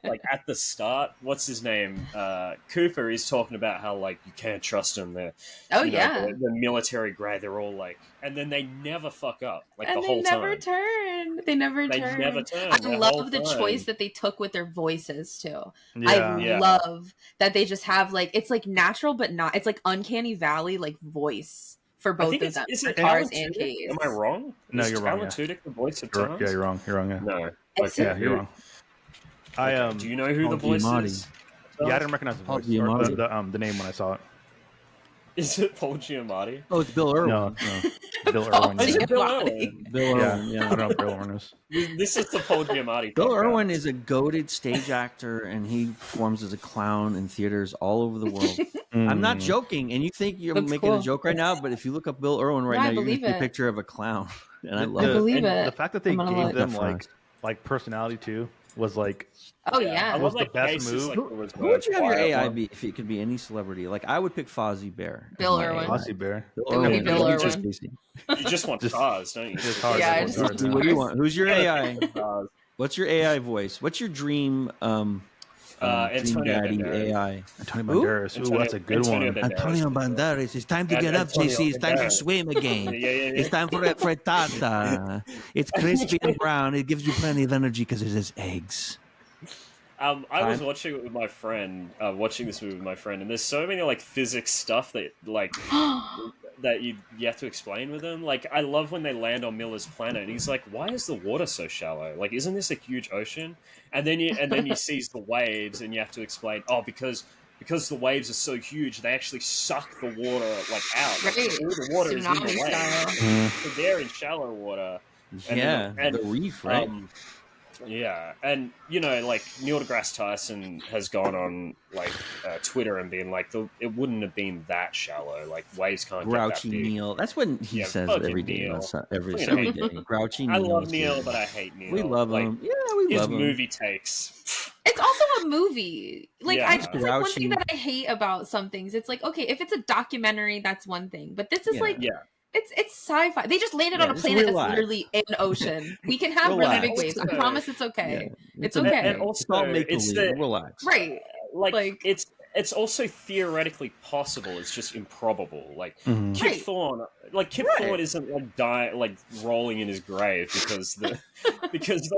Like at the start, what's his name? Cooper is talking about how like you can't trust them. They're Oh, you know, yeah. the military grade. They're all like, and then they never fuck up like And the they whole never time. turn. They never They turn. never turn I the whole love the time. choice that they took with their voices too. Yeah. Yeah. Love that they just have like it's like natural but not. It's like uncanny valley like voice for I both think of them. is For it Tars Alan and Tudyk? Case. Am I wrong? No, Is you're wrong, Alan yeah. Tudyk the voice of You're, Tars? yeah, you're wrong. You're wrong. Yeah. No. It's Okay, a- You're wrong. okay. Do you know who the Paul voice Giamatti. is? Yeah, I didn't recognize the Paul voice or Giamatti. the name when I saw it. Is it Paul Giamatti? Oh, it's Bill Irwin. No, Bill Paul Irwin. Is Yeah. it Bill Giamatti. Irwin? Bill Yeah, Irwin. I Yeah. don't know if Bill Irwin is. This is the Paul Giamatti. Bill podcast. Irwin is a goated stage actor, and he performs as a clown in theaters all over the world. I'm not joking, and you think you're That's making cool. a joke right now, but if you look up Bill Irwin right No, I now, you're going to believe see a it. picture of a clown, and I The- love I it. believe and it. The fact that they I'm gonna gave look. them That fast. like personality too was like Oh I yeah. love was the like best cases move. like there was Who would you have your Quiet AI One. be if it could be any celebrity? Like I would pick Fozzie Bear. as Bill my Irwin. AI. Aussie Bear. Bill It would be Irwin. Bill What do you Irwin. choose, Casey? You just want Just- Tars, don't you? just Tars. Yeah, I everyone just Tars. want What do you Tars. want? Who's your AI? Tars. What's your AI voice? What's your dream? Dream Antonio daddy Banderas. AI. Antonio Who? Banderas. Ooh, that's a good Antonio one. Banderas. Antonio Banderas. It's time to And get up, Antonio JC. It's time to Banderas. swim again. Yeah. It's time for that frittata. It's crispy and brown. It gives you plenty of energy because it has eggs. I was watching it with my friend, watching this movie with my friend, and there's so many like physics stuff that like that you have to explain with him. Like I love when they land on Miller's planet, and he's like, "Why is the water so shallow? Like, isn't this a huge ocean?" And then you see the waves, and you have to explain, "Oh, because the waves are so huge, they actually suck the water like out. Like, Right. all the water is in the Tsunami waves, style. so they're in shallow water." And Yeah, then- the reef, right? Yeah, and you know, like Neil deGrasse Tyson has gone on like Twitter and been like, it wouldn't have been that shallow. Like waves can't Grouchy get that deep. Neil. That's what he Yeah, says fucking every day. Neil. Every Fucking day. Grouchy Neil. I love is Neil, good. but I hate Neil. We love like, him. Yeah, we His love him. movie takes. It's also a movie. Like Yeah. it's like one Grouchy. thing that I hate about some things. It's like, okay, if it's a documentary, that's one thing. But this is Yeah. like Yeah, it's sci-fi. They just landed on a just planet that's relax. literally an ocean. We can have really Relax. big waves. I promise it's okay. It's okay. okay. And also, It's all make it's believe. the Relax. Right. like it's also theoretically possible. It's just improbable. Like Mhm. Kip Right. Thorne, Thorne isn't like dying, like rolling in his grave because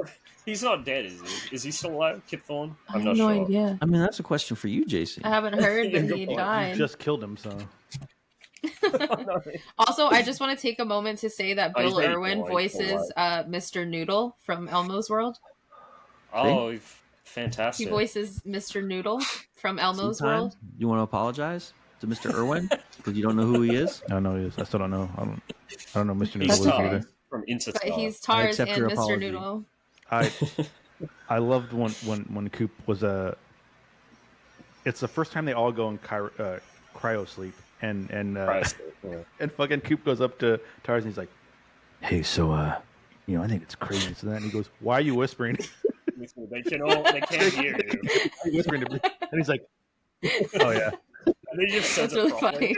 he's not dead, is he? Is he still alive, Kip Thorne? I'm not sure. idea. I mean, that's a question for you, JC. I haven't heard that Good he point. You died. just killed him, so Also, I just want to take a moment to say that Oh, he's Bill very Irwin boring, voices Mr. Noodle from Elmo's World. Oh, He fantastic! voices Mr. Noodle from Elmo's Sometime, World. you want to apologize to Mr. Irwin because you don't know who he is? I don't know who he is. I still don't know. I don't know Mr. He's That's Noodle okay. either. from But Interstellar. he's Tars accept and your Mr. apology. Noodle. I loved when Coop was it's the first time they all go in cryo sleep and Christ, yeah. and fucking Coop goes up to Tars and he's like, "Hey, so I think it's crazy." So then he goes, "Why are you whispering?" They can't hear you. Why are you whispering to me? And he's like, "Oh yeah." And he just says That's really it properly.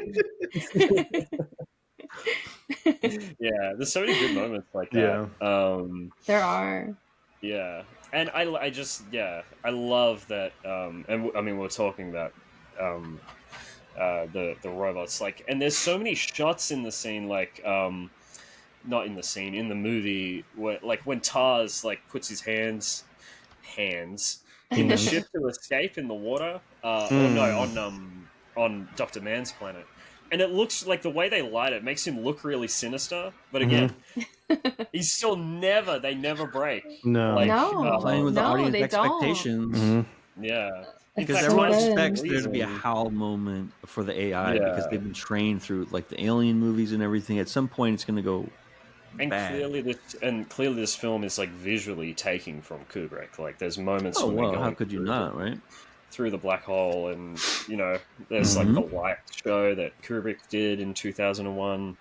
funny. Yeah, there's so many good moments like that. There are. Yeah, and I love that. And I mean, we're talking about the robots, like, and there's so many shots in the scene, like, not in the scene, in the movie, where, like, when Tars like puts his hands in the ship to escape in the water. Or no, on Dr. Man's planet. And it looks like the way they light it makes him look really sinister. But again, he's still they never break. No. Like, Playing with the audience they expectations. Yeah. Because everyone expects there to be a howl moment for the AI because they've been trained through like the Alien movies and everything. At some point, it's going to go bad. Clearly, this film is like visually taking from Kubrick. Like, there's moments when well, how could you not, right? Through the black hole, and there's like the light show that Kubrick did in 2001.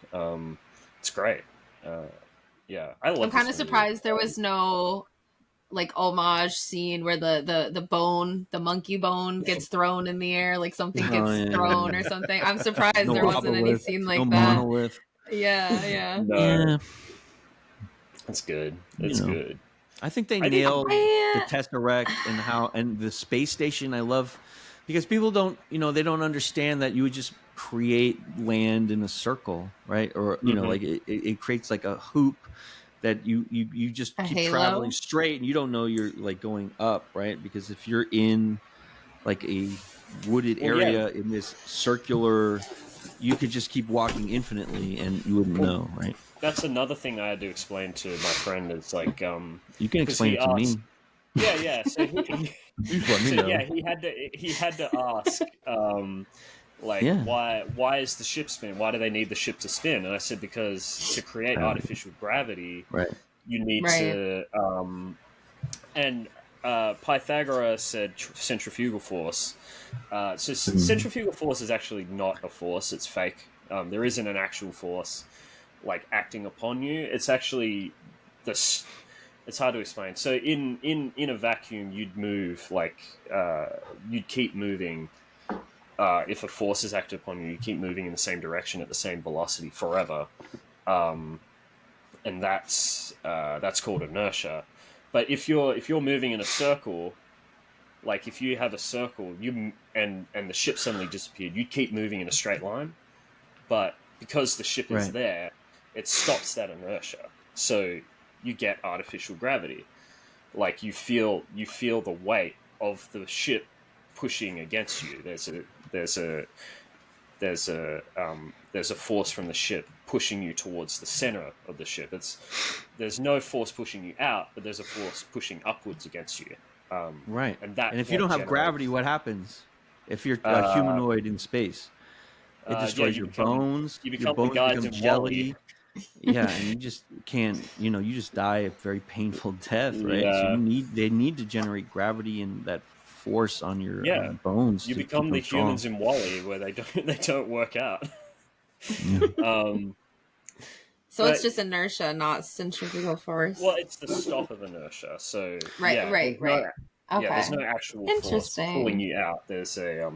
It's great. I love. I'm kind of surprised there was no like homage scene where the monkey bone gets thrown in the air, like something gets thrown or something. I'm surprised there wasn't any scene like that. Monolith. Yeah. No. Yeah. It's good. It's good. I think they nailed the Tesseract and the space station. I love because people don't, they don't understand that you would just create land in a circle, right? Or like it creates like a hoop that you just keep traveling straight, and you don't know you're like going up, right? Because if you're in like a wooded area in this circular, you could just keep walking infinitely, and you wouldn't know, right? That's another thing I had to explain to my friend. Is like, you can explain it to me. Yeah. So he had to ask, why is the ship spin? Why do they need the ship to spin? And I said because to create artificial gravity, you need to. And Pythagoras said centrifugal force. Centrifugal force is actually not a force; it's fake. There isn't an actual force like acting upon you. It's actually this. It's hard to explain. So in a vacuum, you'd move you'd keep moving. If a force is acted upon you, you keep moving in the same direction at the same velocity forever, and that's called inertia. But if you're moving in a circle, like if you have a circle, and the ship suddenly disappeared, you'd keep moving in a straight line. But because the ship is there, it stops that inertia. So you get artificial gravity. Like you feel the weight of the ship pushing against you. There's a force from the ship pushing you towards the center of the ship. There's no force pushing you out, but there's a force pushing upwards against you. Right. And if you don't have gravity, what happens? If you're a humanoid in space, it destroys your bones. Your bones become jelly. Yeah, and you just can't. You just die a very painful death, right? Yeah. So they need to generate gravity and that force on your bones. You become the humans in WALL-E where they don't work out. So it's just inertia, not centrifugal force. Well, it's the stop of inertia. So right. Okay. Yeah, there's no actual force pulling you out. There's a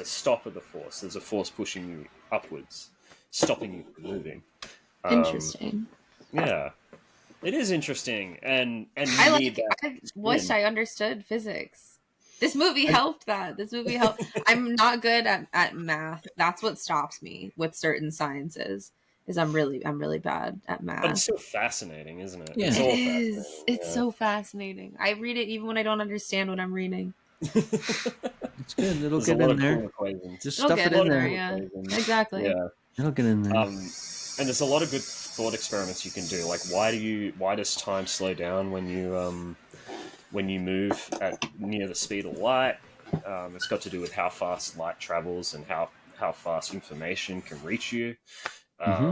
stop of the force. There's a force pushing you upwards, stopping you from moving. Interesting. Yeah, it is interesting, and I wish I understood physics. This movie helped that. I'm not good at math. That's what stops me with certain sciences. Is I'm really bad at math. But it's so fascinating, isn't it? Yeah. It's it is. It's so fascinating. I read it even when I don't understand what I'm reading. It's good. It'll get in there. Just stuff it in there. Yeah, exactly. Yeah, it'll get in there. And there's a lot of good thought experiments you can do. Like, why does time slow down when you move at near the speed of light? It's got to do with how fast light travels and how fast information can reach you.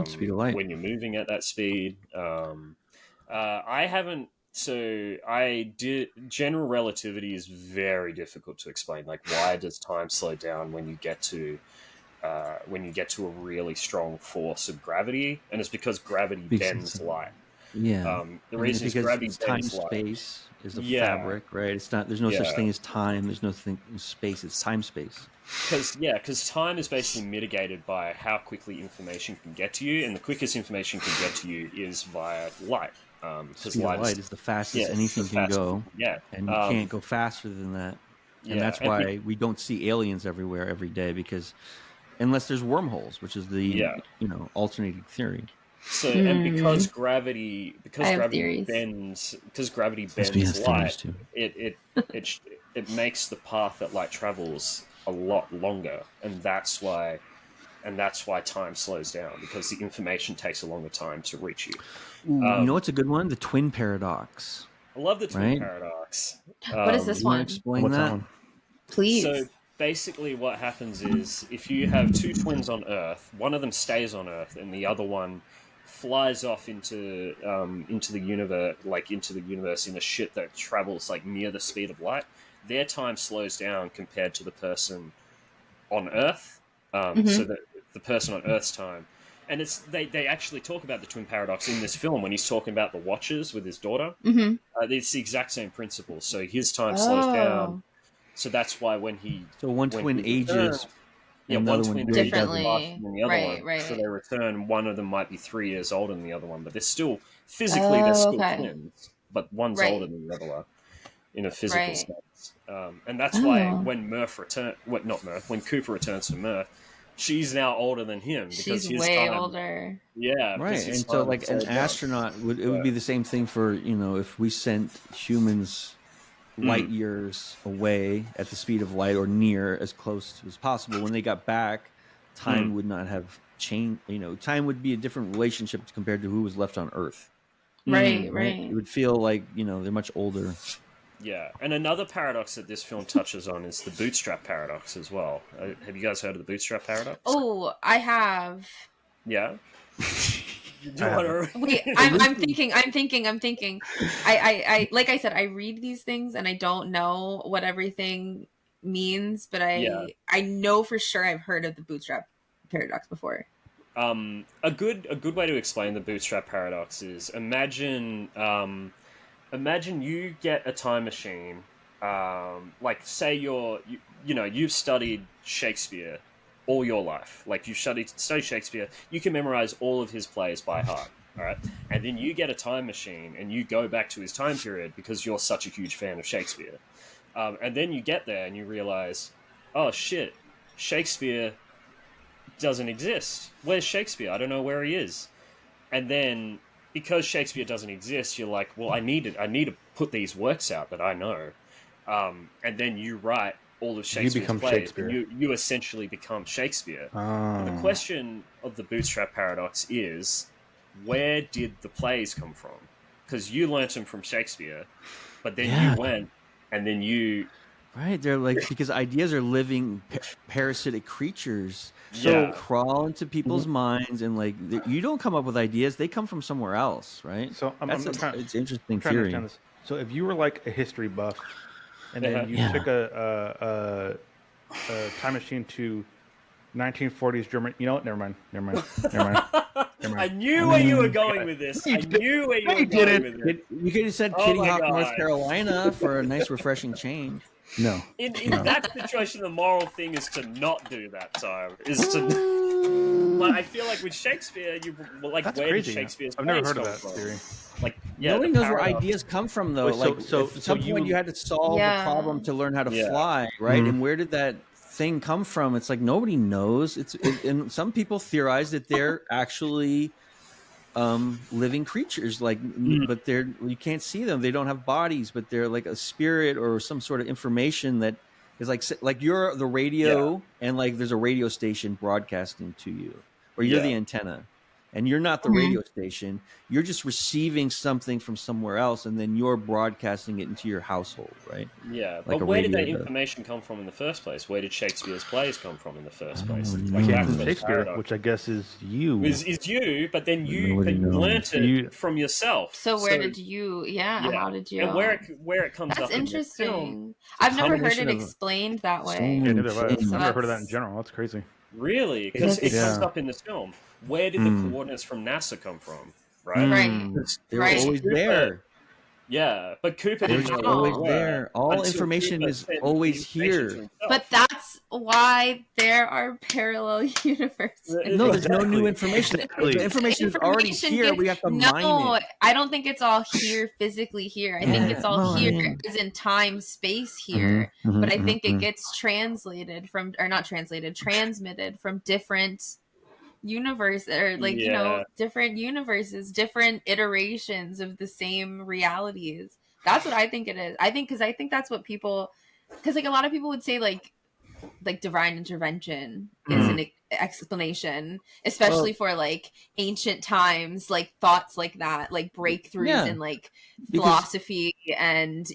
Speed of light. When you're moving at that speed. I haven't. So I did. General relativity is very difficult to explain. Like, why does time slow down when you get to a really strong force of gravity? And it's because gravity bends light. Yeah. The reason is gravity bends light. Space is a fabric, right? It's not. There's no such thing as time. There's no thing as space. It's time space. Because time is basically mitigated by how quickly information can get to you, and the quickest information can get to you is via light. Because light is the fastest anything can go. Yeah, and you can't go faster than that. And that's why we don't see aliens everywhere every day, because unless there's wormholes, which is the alternating theory. So because gravity bends light, it makes the path that light travels a lot longer, and that's why time slows down, because the information takes a longer time to reach you. Ooh, you know what's a good one? The twin paradox. I love the twin Right? paradox. What is this You want to one? explain What's that that? one? Please. So basically what happens is, if you have two twins on Earth, one of them stays on Earth and the other one flies off into the universe in a ship that travels like near the speed of light, their time slows down compared to the person on Earth. So that the person on Earth's time, and they actually talk about the twin paradox in this film when he's talking about the Watchers with his daughter. It's the exact same principle. So his time slows down. So that's why when one twin ages, yeah, and one another twin one ages Differently. faster than the other Right, one. right. So they return. One of them might be 3 years older than the other one, but they're still physically they're still twins. But one's Right. older than the other one in a physical Right. sense. And that's why when when Cooper returns to Mirth, she's now older than him, because She's his way time, older. yeah, right? because his And so, time like an slowed down. astronaut would be the same thing for, if we sent humans light years away at the speed of light, or near as close as possible. When they got back, time would not have changed. Time would be a different relationship compared to who was left on Earth. Right. It would feel like they're much older. Yeah, and another paradox that this film touches on is the bootstrap paradox as well. Have you guys heard of the bootstrap paradox? Oh, I have. Yeah. Wait, I'm thinking. I like I said, I read these things and I don't know what everything means, but I know for sure I've heard of the bootstrap paradox before. A good way to explain the bootstrap paradox is, imagine you get a time machine. Like, say you've studied Shakespeare all your life. Like, you've studied Shakespeare, you can memorize all of his plays by heart. All right, and then you get a time machine and you go back to his time period because you're such a huge fan of Shakespeare. And then you get there and you realize, oh shit, Shakespeare doesn't exist. Where's Shakespeare? I don't know where he is. And then, because Shakespeare doesn't exist, you're like, well, I need to put these works out that I know. And then you write all of Shakespeare's plays. Shakespeare. You essentially become Shakespeare. Oh. The question of the bootstrap paradox is, where did the plays come from? Because you learnt them from Shakespeare, but then you went and then you... Right, they're like, because ideas are living parasitic creatures, So crawl into people's minds, and like you don't come up with ideas; they come from somewhere else, right? So it's interesting trying to theory. understand this. So if you were like a history buff, and then you took a time machine to 1940s Germany, never mind. I knew where you were going with this. I knew where you were going with it. You could have said Kitty Hawk, North Carolina, for a nice, refreshing change. No. In that situation, the moral thing is to not do that time. But I feel like with Shakespeare, That's where crazy. did Shakespeare's I've never plays heard of come that from? theory. Nobody knows where ideas come from, though. Wait, so at some point you had to solve a problem to learn how to fly, right? And where did that thing come from? It's like nobody knows. And some people theorize that they're actually living creatures, but you can't see them. They don't have bodies, but they're like a spirit or some sort of information that is like you're the radio, and like there's a radio station broadcasting to you, or you're the antenna, and you're not the radio station. You're just receiving something from somewhere else, and then you're broadcasting it into your household, right? Yeah, Like but where did that information come from in the first place? Where did Shakespeare's plays come from in the first place? That's Shakespeare, which I guess is you. Is you, but then you learnt it from yourself. So where did you? How did you? And where it comes That's up interesting. in the film, I've never heard it explained that way. I've never heard of that in general. That's crazy. Really? Because it comes up in this film. Where did the coordinates from NASA come from? Right? They're always there. Yeah, but Cooper didn't know always there. All information is always here. But that's why there are parallel universes. No, there's no new information. The information is already here. We have to mine it. I don't think it's all here, physically here. I think it's all here as in time, space here. But I think it gets transmitted from different universe, or different universes, different iterations of the same realities. That's what I think it is. I think that's what people, because like a lot of people would say, like like divine intervention is an explanation, especially for like ancient times, like thoughts like that, like breakthroughs in like philosophy and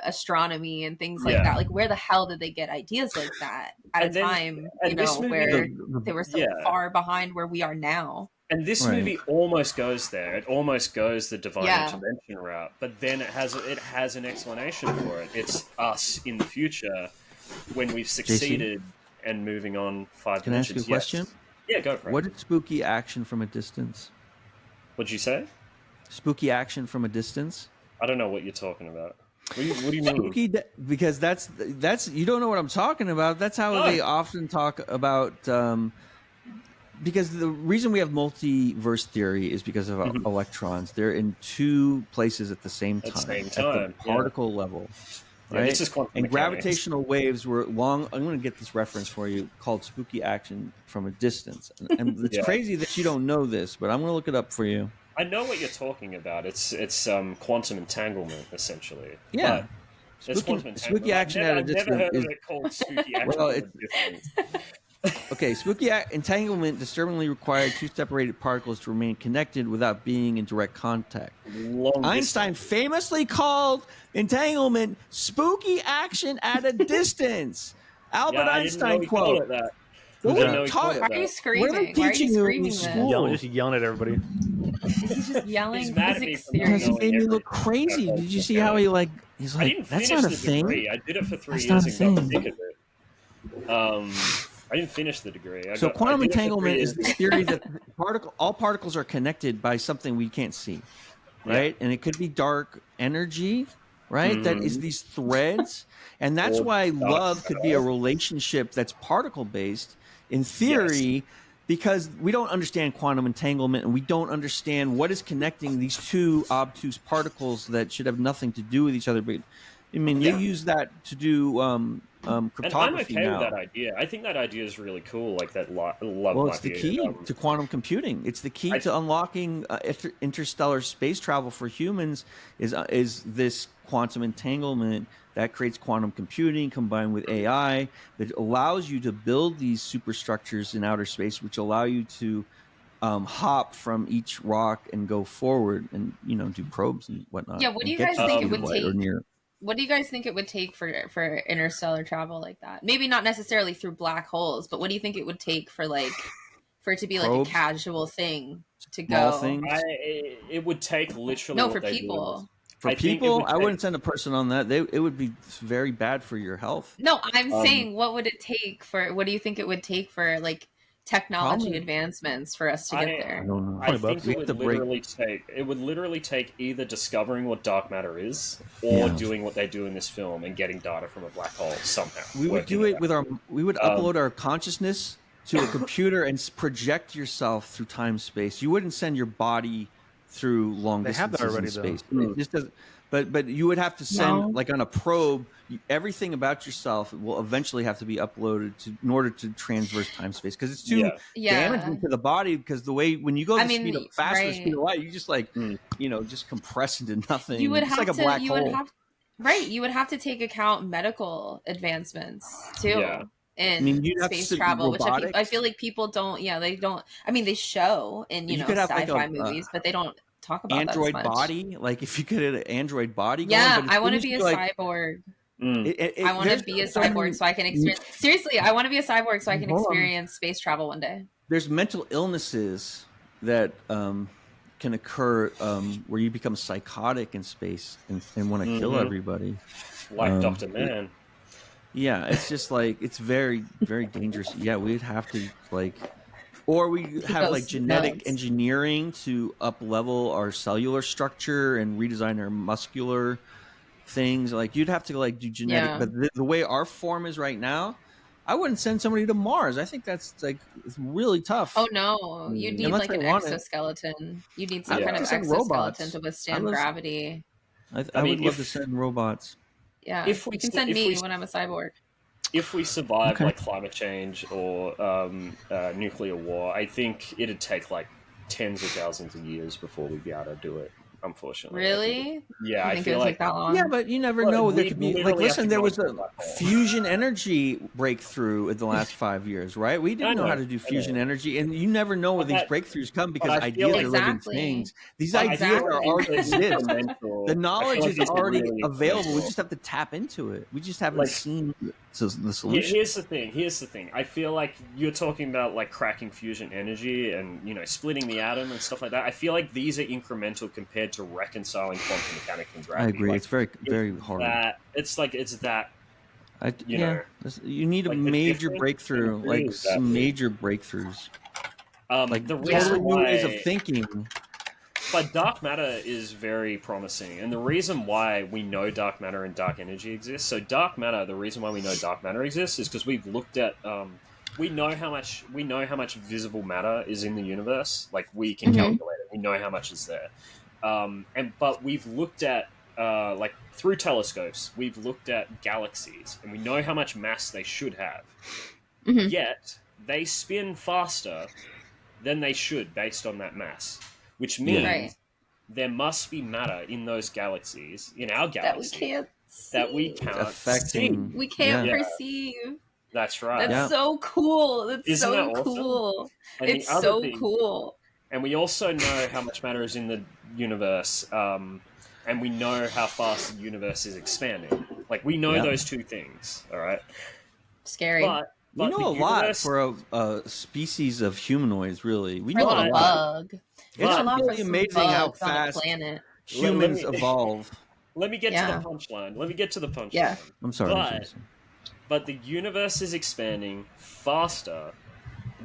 astronomy and things like that. Like, where the hell did they get ideas like that at a time where they were so far behind where we are now? And this movie almost goes there. It almost goes the divine intervention route, but then it has an explanation for it. It's us in the future when we've succeeded and moving on 5 Can dimensions. I ask you a question? Yeah, go for it. What is spooky action from a distance? What'd you say? Spooky action from a distance? I don't know what you're talking about. What do you mean? Spooky, because that's you don't know what I'm talking about. That's how they often talk about. Because the reason we have multiverse theory is because of electrons. They're in two places at the same time, at the particle level. Right? Yeah, this is quantum and mechanics. Gravitational waves were long. I'm going to get this reference for you called spooky action from a distance. And it's crazy that you don't know this, but I'm going to look it up for you. I know what you're talking about. It's quantum entanglement, essentially. Yeah. Spooky action at a distance. I've never heard of it called spooky action at a distance. Okay, spooky entanglement disturbingly required two separated particles to remain connected without being in direct contact. Einstein famously called entanglement spooky action at a distance. Albert Einstein quote. That. Why are you screaming? What are they teaching you in school? Just yelling at everybody. He's just yelling. He's mad at me because he made me look crazy. Did you see how he's like, that's not a thing. I did it for 3 years and got sick of it. I didn't finish the degree. Quantum entanglement is the theory that all particles are connected by something we can't see, right? And it could be dark energy, right? That is these threads. And that's why love could be a relationship that's particle-based in theory, because we don't understand quantum entanglement and we don't understand what is connecting these two obtuse particles that should have nothing to do with each other. But I mean, they use that to do cryptography. And I'm okay with that idea. I think that idea is really cool. Like that love. Well, it's the key to quantum computing. It's the key to unlocking interstellar space travel for humans. Is this quantum entanglement that creates quantum computing combined with AI that allows you to build these superstructures in outer space, which allow you to hop from each rock and go forward and do probes and whatnot. Yeah, what do you guys think it would take? What do you guys think it would take for interstellar travel like that? Maybe not necessarily through black holes, but what do you think it would take for it to be like a casual thing to go? It would take literally. No, for people. For people, I wouldn't send a person on that. It would be very bad for your health. No, I'm saying, what would it take for? What do you think it would take for technology advancements for us to get there? I don't know. I think it would literally take either discovering what dark matter is or doing what they do in this film and getting data from a black hole somehow. We would do it with we would upload our consciousness to a computer and project yourself through time-space. You wouldn't send your body through long distances in space. It just doesn't. But you would have to send on a probe. Everything about yourself will eventually have to be uploaded in order to transverse time space, because it's too damaging to the body. Because the way when you go speed of light, you just just compress into nothing. You would have like a black hole. You would have to take account medical advancements too. Yeah. In space travel, which I feel like people don't. Yeah, they don't. I mean, they show in sci-fi movies, but they don't talk about android that body. Like if you could have an android body. Yeah, I want to be a cyborg. I want to be a cyborg so I can experience. Seriously, I want to be a cyborg so I can experience space travel one day. There's mental illnesses that can occur where you become psychotic in space and want to kill everybody, like Dr. Man. Yeah, it's just it's very, very dangerous. Yeah, we'd have to or we have genetic engineering to up level our cellular structure and redesign our muscular things. You'd have to do genetic, but the way our form is right now, I wouldn't send somebody to Mars. I think that's it's really tough. Oh no, you need an exoskeleton. You need some kind of exoskeleton to withstand gravity. I would love to send robots. Yeah, you can send me when I'm a cyborg. If we survive climate change or nuclear war, I think it'd take tens of thousands of years before we'd be able to do it. unfortunately. Really? Yeah, I I think feel it'll like take that long. Yeah, but you never know. There we could be like, literally have to listen, there go was into a black hole. fusion energy breakthrough in the last 5 years, right? We didn't know how to do fusion energy, and you never know where these breakthroughs come because I feel ideas like- are living Exactly. things. These But I ideas feel are like already it's exist. incremental. The I feel knowledge like is these are already really available. We incremental. just have to tap into it. We just haven't Like- seen the Yeah, solution. here's the thing. I feel like you're talking about like cracking fusion energy and splitting the atom and stuff like that. I feel like these are incremental compared to reconciling quantum mechanics and gravity. I agree. Like, It's very hard. It's that. You need a like, the major difference breakthrough, between like that some thing. major breakthroughs, like The totally reason new ways of why- thinking. But dark matter is very promising, and the reason why we know dark matter and dark energy exists. So dark matter, the reason why we know dark matter exists is because we've looked at. We know how much visible matter is in the universe. Like we can calculate it. We know how much is there. But we've looked at like through telescopes. We've looked at galaxies, and we know how much mass they should have. Yet they spin faster than they should based on that mass. Which means Right. there must be matter in those galaxies, in our That we galaxy, can't see. that we can't affecting. see. We can't Yeah. perceive. That's right. That's so cool. That's Isn't so that awesome? cool. And It's the other so thing- cool. And we also know how much matter is in the universe, and we know how fast the universe is expanding. Like, we know those two things, all right? Scary. But We know the a lot universe- for a species of humanoids. Really, we For know a a little lot. bug. It's We know a lot really for some amazing how bugs on the fast planet. humans Let me- evolve. Let me get Yeah. to the punchline. Yeah. I'm sorry, But- Jason. But the universe is expanding faster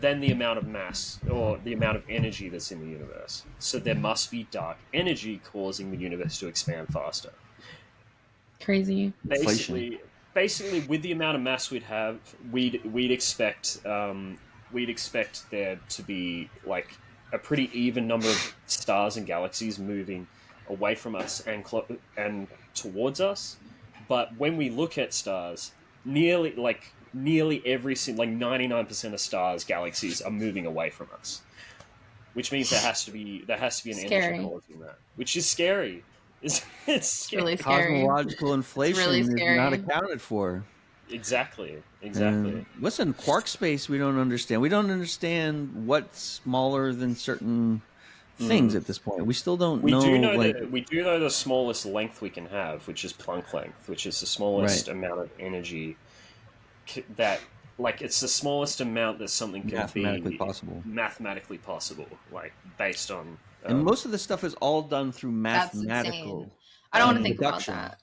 than the amount of mass or the amount of energy that's in the universe. So there must be dark energy causing the universe to expand faster. Crazy. Basically, with the amount of mass we'd have, we'd expect there to be like a pretty even number of stars and galaxies moving away from us and towards us. But when we look at stars, nearly every single 99% of stars, galaxies are moving away from us, which means there has to be an Scary. energy causing that, which is scary. It's scary. Really scary. Cosmological inflation really is scary. not accounted for. Exactly. Listen, quark space we don't understand. We don't understand what's smaller than certain things at this point. We still don't know. We do know the smallest length we can have, which is Planck length, which is the smallest amount of energy that, like, it's the smallest amount that something can mathematically possible. Mathematically possible, like based on. And most of the stuff is all done through That's mathematical. insane. I don't want to think deduction. about that.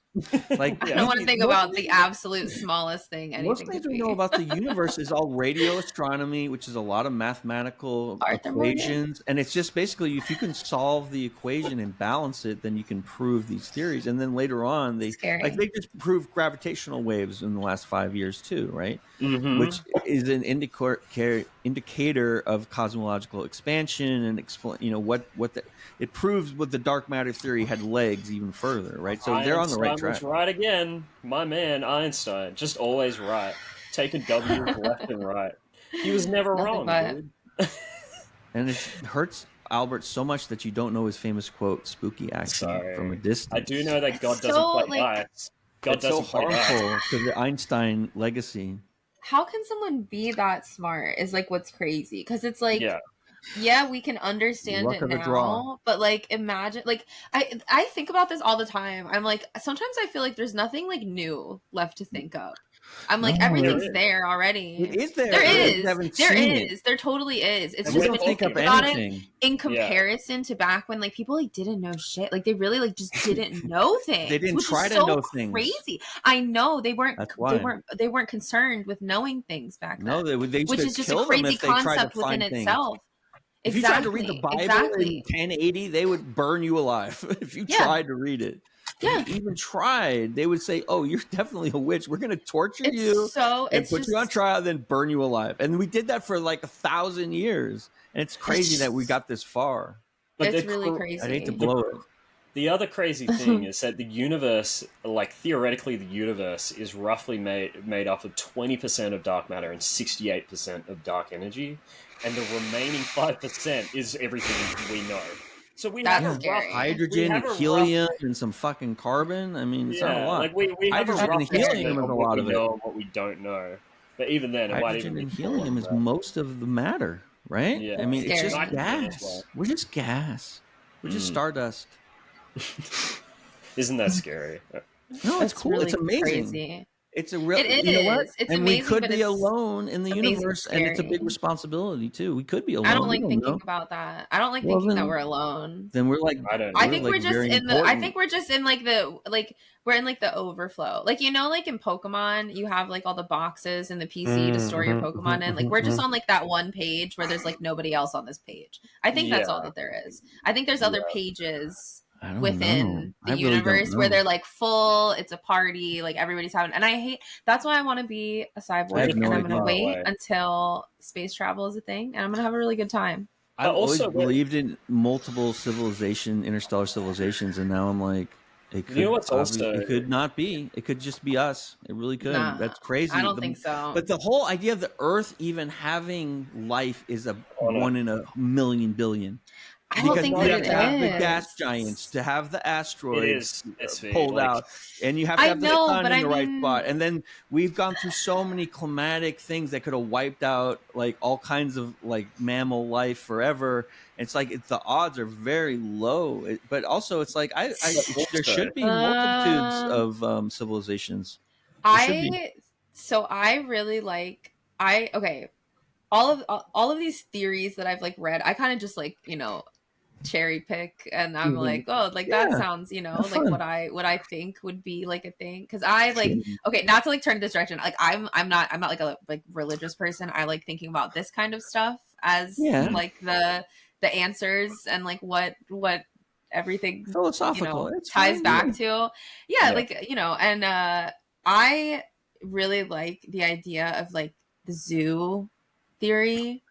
Like I don't want to think about the absolute smallest thing Most anything things could we be. know about the universe is all radio astronomy, which is a lot of mathematical Arthur Morgan. equations, and it's just basically if you can solve the equation and balance it, then you can prove these theories. And then later on, they just proved gravitational waves in the last 5 years too, right? Mm-hmm. Which is an indicator of cosmological expansion and it proves what the dark matter theory had legs even further, right? So they're on the right track. Was right again, my man Einstein, just always right, taking W's left and right. He was never wrong, dude. And it hurts Albert so much that you don't know his famous quote, "Spooky accident from a distance." I do know that God doesn't play dice. God doesn't play dice. Harmful to the Einstein legacy. How can someone be that smart is like what's crazy, because it's like yeah, we can understand Luck it of the now, draw. but like imagine, like I think about this all the time. I'm like, sometimes I feel like there's nothing like new left to think of. I'm like, everything's there already. It is there. There is. There is. There totally is. It's And just we don't when you think think of about anything. it in comparison to back when like people like didn't know shit. Like they really like just didn't know things. They didn't which try is to so know things. Crazy. I know they weren't. That's why. They weren't concerned with knowing things back then. No, they used which to is just a kill them crazy if they tried to concept find within things. itself. If you tried to read the Bible in 1080, they would burn you alive. If you tried to read it. If you even tried, they would say, "Oh, you're definitely a witch. We're going to torture you and put you on trial, then burn you alive." And we did that for like 1,000 years. And it's crazy that we got this far. But it's really crazy. I hate to blow it. The other crazy thing is that the universe, like theoretically, the universe is roughly made up of 20% of dark matter and 68% of dark energy, and the remaining 5% is everything we know. So we That's have a rough scary. hydrogen, have a helium, and some fucking carbon. I mean, it's not a lot. Like we have a Hydrogen rough and helium estimate is of a what lot we of it. know and what we don't know. But even then, it might even Hydrogen be and more helium than is that. most of the matter, right? Yeah. I mean, it's just Scary. Nitrogen as gas. well. We're just gas. We're just stardust. Isn't that scary? No, it's That's cool. really It's amazing. crazy. It's a real. It You know what? is. It's and amazing, we could but be it's alone in the amazing universe, and it's a big scary. responsibility too. We could be alone. I don't We like don't thinking know. about that. I don't like Well, thinking that then- we're alone. Then we're like, I don't I know. think like we're just very in the. I important. think we're just in like the like we're in like the overflow. Like like in Pokemon, you have like all the boxes in the PC to store your Pokemon in. Like we're just on like that one page where there's like nobody else on this page. I think that's all Yeah. that there is. I think there's other pages I don't know. within I the really universe don't where know. they're like full. It's a party. Like everybody's having. And I hate. That's why I want to be a I cyborg, have no and I'm idea. gonna wait Way. until space travel is a thing, and I'm gonna have a really good time. I've always also, believed in multiple interstellar civilizations, and now I'm like, it could, You know what's also- it could not be. It could just be us. It really could. Nah, That's crazy. I don't think so. But the whole idea of the Earth even having life is a Oh, no. 1 in a million billion. I don't Because think you that have it to have the is. gas giants, to have the asteroids SV, pulled like- out, and you have to I have the know, sun but in I the right mean- spot. And then we've gone through so many climatic things that could have wiped out like all kinds of like mammal life forever. It's like the odds are very low, but also it's like there should be multitudes of civilizations. I really like all of these theories that I've like read. I kind of just like cherry pick, and I'm like, oh, like that sounds that's like fun. what I think would be like a thing, because I like not to like turn this direction, like I'm not like a like religious person. I like thinking about this kind of stuff as like the answers and like what everything philosophical it's ties fine, back to like and I really like the idea of like the zoo theory.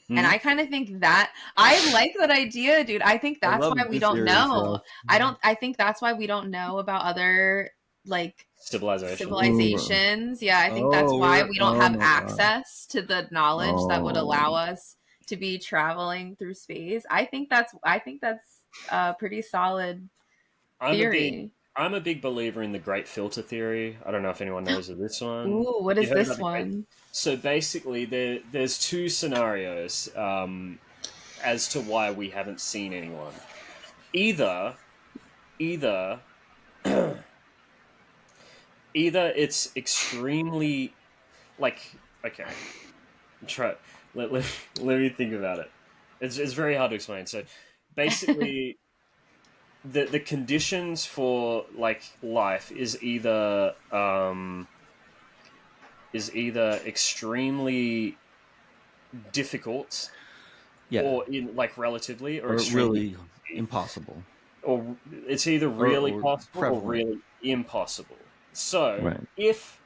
And I kind of think that I like that idea, dude. I think that's why we don't know. I think that's why we don't know about other like civilizations. Yeah, I think that's why we don't have access to the knowledge that would allow us to be traveling through space. I think that's a pretty solid theory. I'm a big believer in the Great Filter theory. I don't know if anyone knows of this one. Ooh, what is this one? So basically, there's two scenarios as to why we haven't seen anyone. Either it's extremely okay. Let me think about it. It's very hard to explain. So basically. The conditions for like life is either extremely difficult, or in like relatively, or really impossible, or it's either really possible prevalent. or really impossible. So if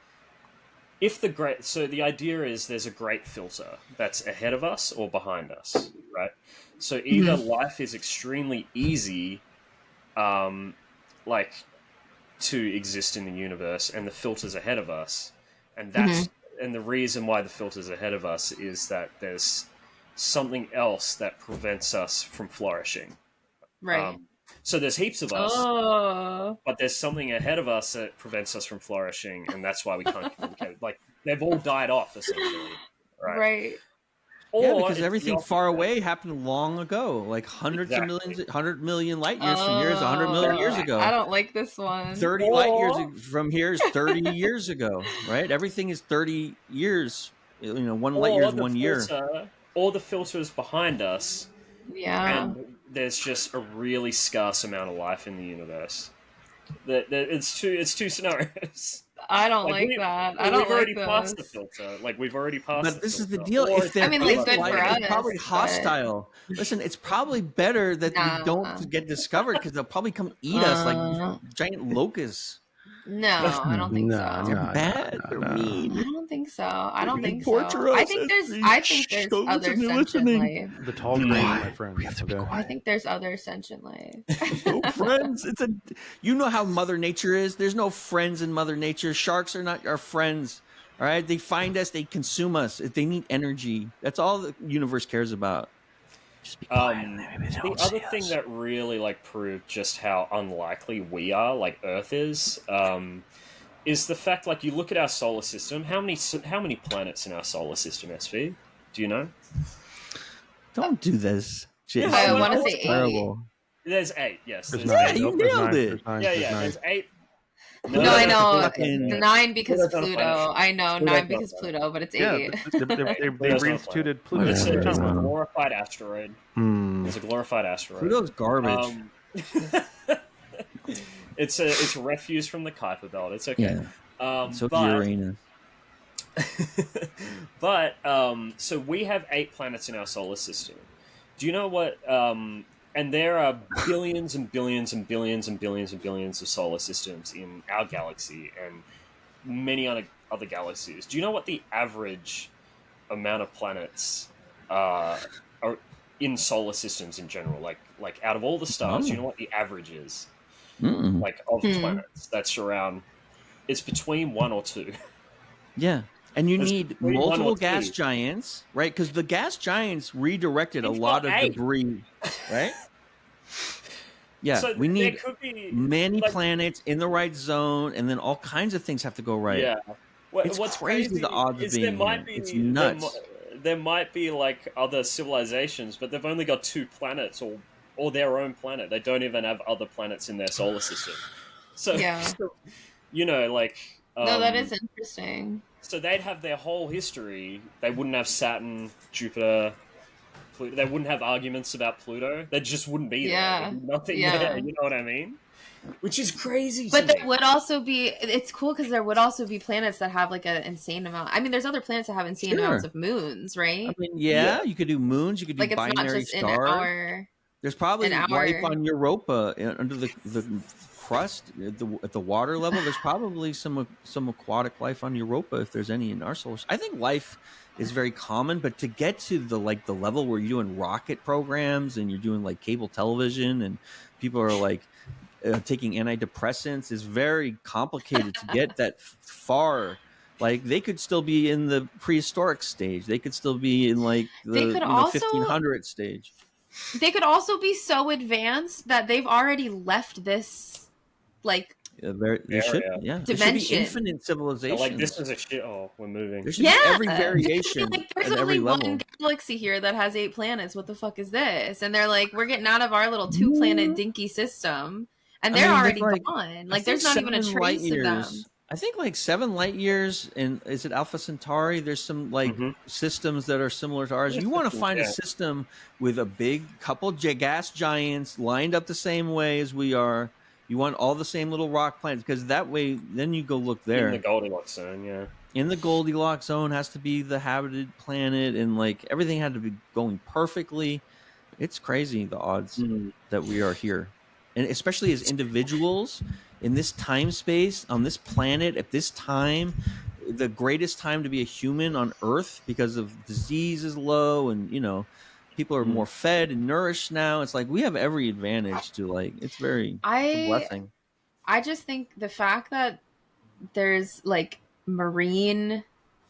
the idea is there's a great filter that's ahead of us or behind us, right? So either life is extremely easy. Like to exist in the universe, and the filter's ahead of us, and that's and the reason why the filter's ahead of us is that there's something else that prevents us from flourishing. Right. So there's heaps of us, but there's something ahead of us that prevents us from flourishing, and that's why we can't communicate. Like they've all died off essentially, right? Or because everything far away happened long ago, like hundreds of millions, 100 million light years from here is 100 million years ago. I don't like this one. 30 light years from here is 30 years ago, right? Everything is 30 years. One light year is 1 year. Or the filter is behind us. Yeah. And there's just a really scarce amount of life in the universe. It's two scenarios. I don't like that. I don't We've already like passed this. the filter. Like we've already passed. But this is the deal. If I mean, like, good for us, it's probably hostile. Listen, it's probably better that we don't get discovered, because they'll probably come eat us like giant locusts. No, I don't think so. They're bad. They're mean. I don't think so. I don't think so. torture us I think there's other sentient life. The tall green, my friend. I think there's other sentient life. No friends. You know how Mother Nature is. There's no friends in Mother Nature. Sharks are not our friends. All right, they find us. They consume us. They need energy. That's all the universe cares about. Just be quiet. Maybe they The don't other see thing us. that really like proved just how unlikely we are, like Earth is the fact like you look at our solar system. How many planets in our solar system, SV? Do you know? Don't do this. Jason. I well, want to well, say 8. Terrible. There's 8. Yes, There's there's 9. Yeah, 8. you Nope, there's nailed 9. it. There's 9. Yeah, There's yeah. 9. There's 8. No, I know. fucking- 9 because Pluto's not a Pluto. planet. I know Pluto's 9 not a because planet. Pluto, but it's Yeah, 8. they Pluto's not a reinstituted Pluto. It's Whatever. a Wow. glorified asteroid. It's a glorified asteroid. Pluto's garbage. It's refuse from the Kuiper Belt. It's okay. Yeah. So but Uranus. but so we have 8 planets in our solar system. Do you know what? And there are billions and billions and billions and billions and billions of solar systems in our galaxy and many other galaxies. Do you know what the average amount of planets are in solar systems in general? Like out of all the stars, do you know what the average is? Mm-mm. Like of planets that surround? It's between 1 or 2. Yeah. And you There's need between 1 or multiple 2. gas giants, right? Because the gas giants redirected a We've lot got of 8. debris, right? Yeah, So we there need could be many like, planets in the right zone, and then all kinds of things have to go right. Yeah. It's What's crazy the odds of is being here. It's nuts. There might be like other civilizations, but they've only got 2 planets or their own planet. They don't even have other planets in their solar system. So, Yeah. you know, like No, that is interesting. so they'd have their whole history. They wouldn't have Saturn, Jupiter, Pluto. They wouldn't have arguments about Pluto. They just wouldn't be there. Yeah. There'd be nothing Yeah. there. You know what I mean? Which is crazy. But to there me. would also be, it's cool because there would also be planets that have like an insane amount. I mean, there's other planets that have insane Sure. amounts of moons, right? I mean, Yeah. you could do moons, you could do Like it's not binary just in stars. our. There's probably an life hour. on Europa under the crust at the water level. There's probably some aquatic life on Europa if there's any in our solar system. I think life is very common, but to get to the level where you're doing rocket programs and you're doing like cable television and people are like taking antidepressants is very complicated to get that far. Like they could still be in the prehistoric stage. They could still be in like the 1500 stage. They could also be so advanced that they've already left this, like, there should dimension. be infinite civilizations. Like this is a shit. Oh, we're moving. There should be every variation like, there's at only every level. one galaxy here that has 8 planets. What the fuck is this? And they're like, we're getting out of our little 2-planet dinky system, and they're already gone. Like, there's not even a trace of them. I think like 7 light years, and is it Alpha Centauri? There's some like systems that are similar to ours. You want to find a system with a big couple gas giants lined up the same way as we are. You want all the same little rock planets because that way, then you go look there. In the Goldilocks zone, yeah. In the Goldilocks zone has to be the habited planet, and like everything had to be going perfectly. It's crazy the odds that we are here, and especially as individuals. In this time space, on this planet, at this time, the greatest time to be a human on Earth because of disease is low and, people are more fed and nourished now. It's like we have every advantage to it's a blessing. I just think the fact that there's like marine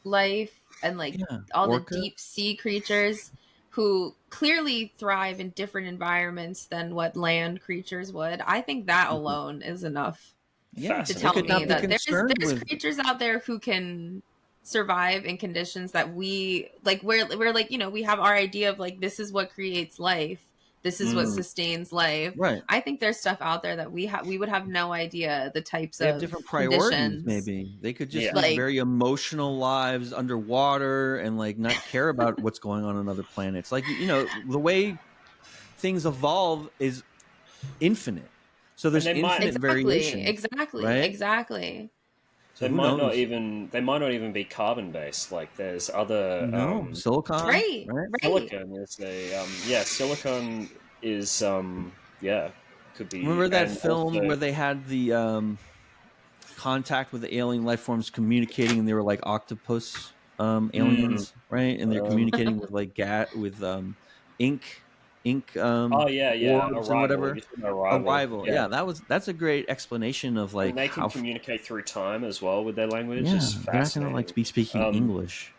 life and all the deep sea creatures who clearly thrive in different environments than what land creatures would. I think that alone is enough to tell me that there's creatures out there who can survive in conditions that we we're like, we have our idea of like, this is what creates life. This is what sustains life. Right. I think there's stuff out there that we would have no idea the types they of have different priorities. conditions. Maybe they could just live very emotional lives underwater and not care about what's going on other planets. Like the way things evolve is infinite, so there's infinite variation. Exactly. Right? Exactly. So they might not even be carbon based. Like there's other silicon. Right. Silicon is silicon is could be. Remember that film where they had the contact with the alien life forms communicating, and they were like octopus aliens, right? And they're communicating with ink. Orbs and whatever. Arrival. Yeah, that's a great explanation of and they can communicate through time as well with their language. Yeah, it's they're not gonna be speaking English.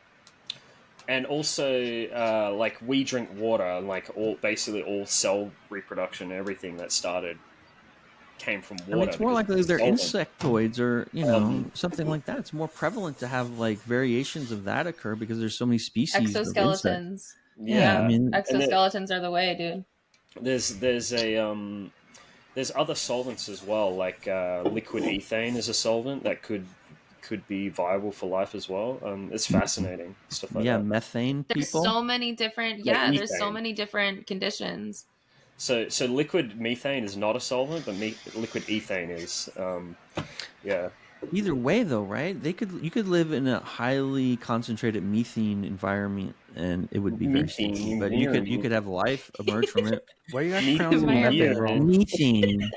And also, like, we drink water, like, basically all cell reproduction, everything that started came from water. I mean, it's more likely they're solvent. insectoids or, something like that. It's more prevalent to have, like, variations of that occur because there's so many species of insects. Exoskeletons. Yeah, I mean, exoskeletons are the way, dude. There's other solvents as well, like liquid ethane is a solvent that could be viable for life as well. It's fascinating stuff like that. Methane. There's people. so many different. Yeah, there's so many different conditions. So liquid methane is not a solvent, but liquid ethane is. Yeah. Either way, though, right? You could live in a highly concentrated methane environment, and it would be very sticky. But you could have life emerge from it. Why are you guys pronouncing methane wrong? Methane,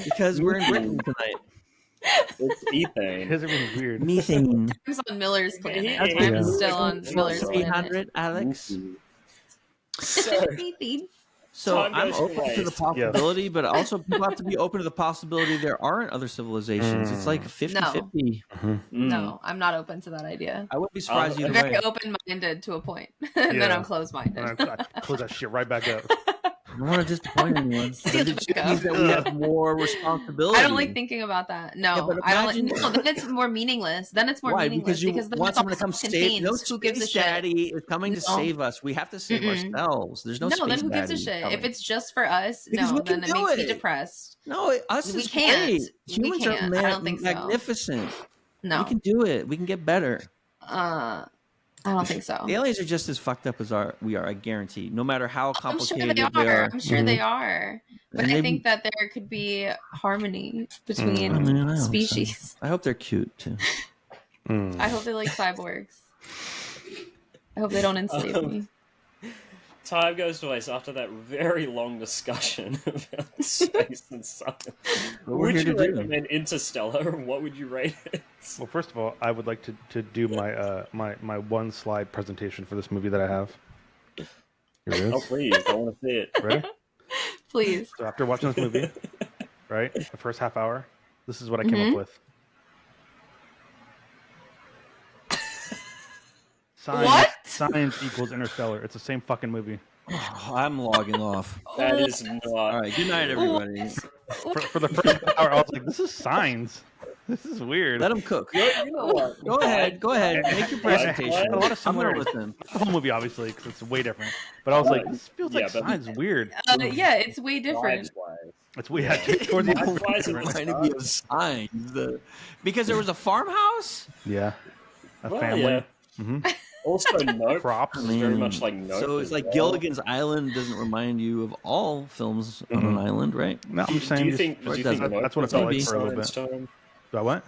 because we're in Britain tonight. It's ethane. It's really weird. Methane. Time's on Miller's planet. Time's still on Miller's planet. 800, Alex. Methane. So I'm open to the possibility, but also people have to be open to the possibility there aren't other civilizations. It's like 50-50. No, I'm not open to that idea. I wouldn't be surprised either I'm way. very open-minded to a point, and then I'm closed-minded. I close that shit right back up. I don't want to disappoint anyone. But it just means that we have more responsibility. I don't like thinking about that. No, I don't. No, then it's more meaningless. Then it's more meaningless because then want it's someone to come save. No, who gives a shit? Daddy is coming to save us. We have to save ourselves. There's no. No, space then who gives a shit? If it's just for us, then it makes me depressed. No, us we is can't. great. Humans are I don't think magnificent. No, we can do it. We can get better. I don't think so. The aliens are just as fucked up as we are, I guarantee. No matter how complicated they are. I'm sure they are. are. But I think that there could be harmony between species. I hope they're cute, too. I hope they like cyborgs. I hope they don't enslave me. Time goes to waste after that very long discussion about space and science. What would you recommend Interstellar, and what would you rate it? Well, first of all, I would like to do my my one slide presentation for this movie that I have. Here it is. Oh, please! I want to see it. Ready? Please. So after watching this movie, right, the first half hour, this is what I came up with. Science equals Interstellar. It's the same fucking movie. Oh, I'm logging off. That is not. All right, good night, everybody. For the first hour, I was like, this is science. This is weird. Let them cook. You know what? Go ahead. Make your presentation. A lot of similarities. I'm gonna listen. The whole movie, obviously, because it's way different. But I was like, this feels like science. Weird. Yeah, it's way different. It's weird. Towards the end, Why is it trying to be of signs? Because there was a farmhouse. Yeah, a family. Yeah. Also, Nope. Crops. Is very much like Nope. So it's like Gilligan's Island doesn't remind you of all films on an island, right? No, I'm saying. Do you think that's what it felt like for a little bit. About what?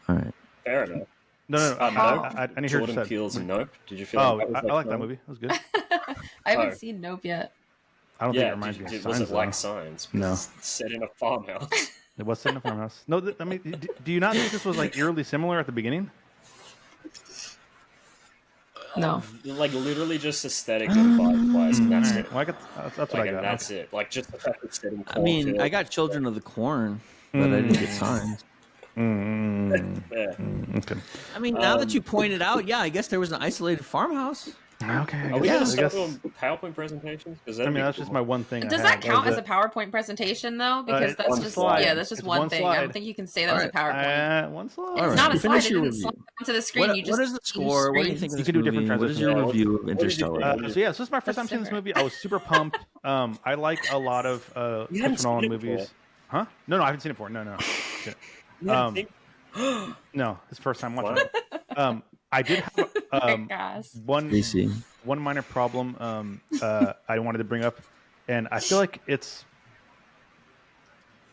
All right. Fair enough. No. I didn't hear Jordan you Peele's Nope. Did you feel? Oh, like I like that movie. It was good. I haven't seen Nope yet. I don't think it reminds me of Signs. Was it like Signs? No. It's set in a farmhouse. It was set in a farmhouse. No, I mean, do you not think this was like eerily similar at the beginning? No. Like literally just aesthetic and vibe-wise, and that's it. Well, that's what I got. And that's it. Like just the fact that it's set in I mean, I got Children of the Corn, but I didn't get Signs. Okay. I mean, now that you pointed out, yeah, I guess there was an isolated farmhouse. Okay. Are we going to start doing PowerPoint presentations? I mean, that's just my one thing. Does that count as a PowerPoint presentation, though? Because that's just that's just one thing. I don't think you can say that was a PowerPoint. One slide. It's not a slide. It didn't slide onto the screen. What is the score? What do you think of this movie? You can do different What is your review of Interstellar? So this is my first time seeing this movie. I was super pumped. I like a lot lot of Christopher Nolan movies. Huh? No, I haven't seen it before. No. No, it's first time watching it. I did have one minor problem I wanted to bring up, and I feel like it's,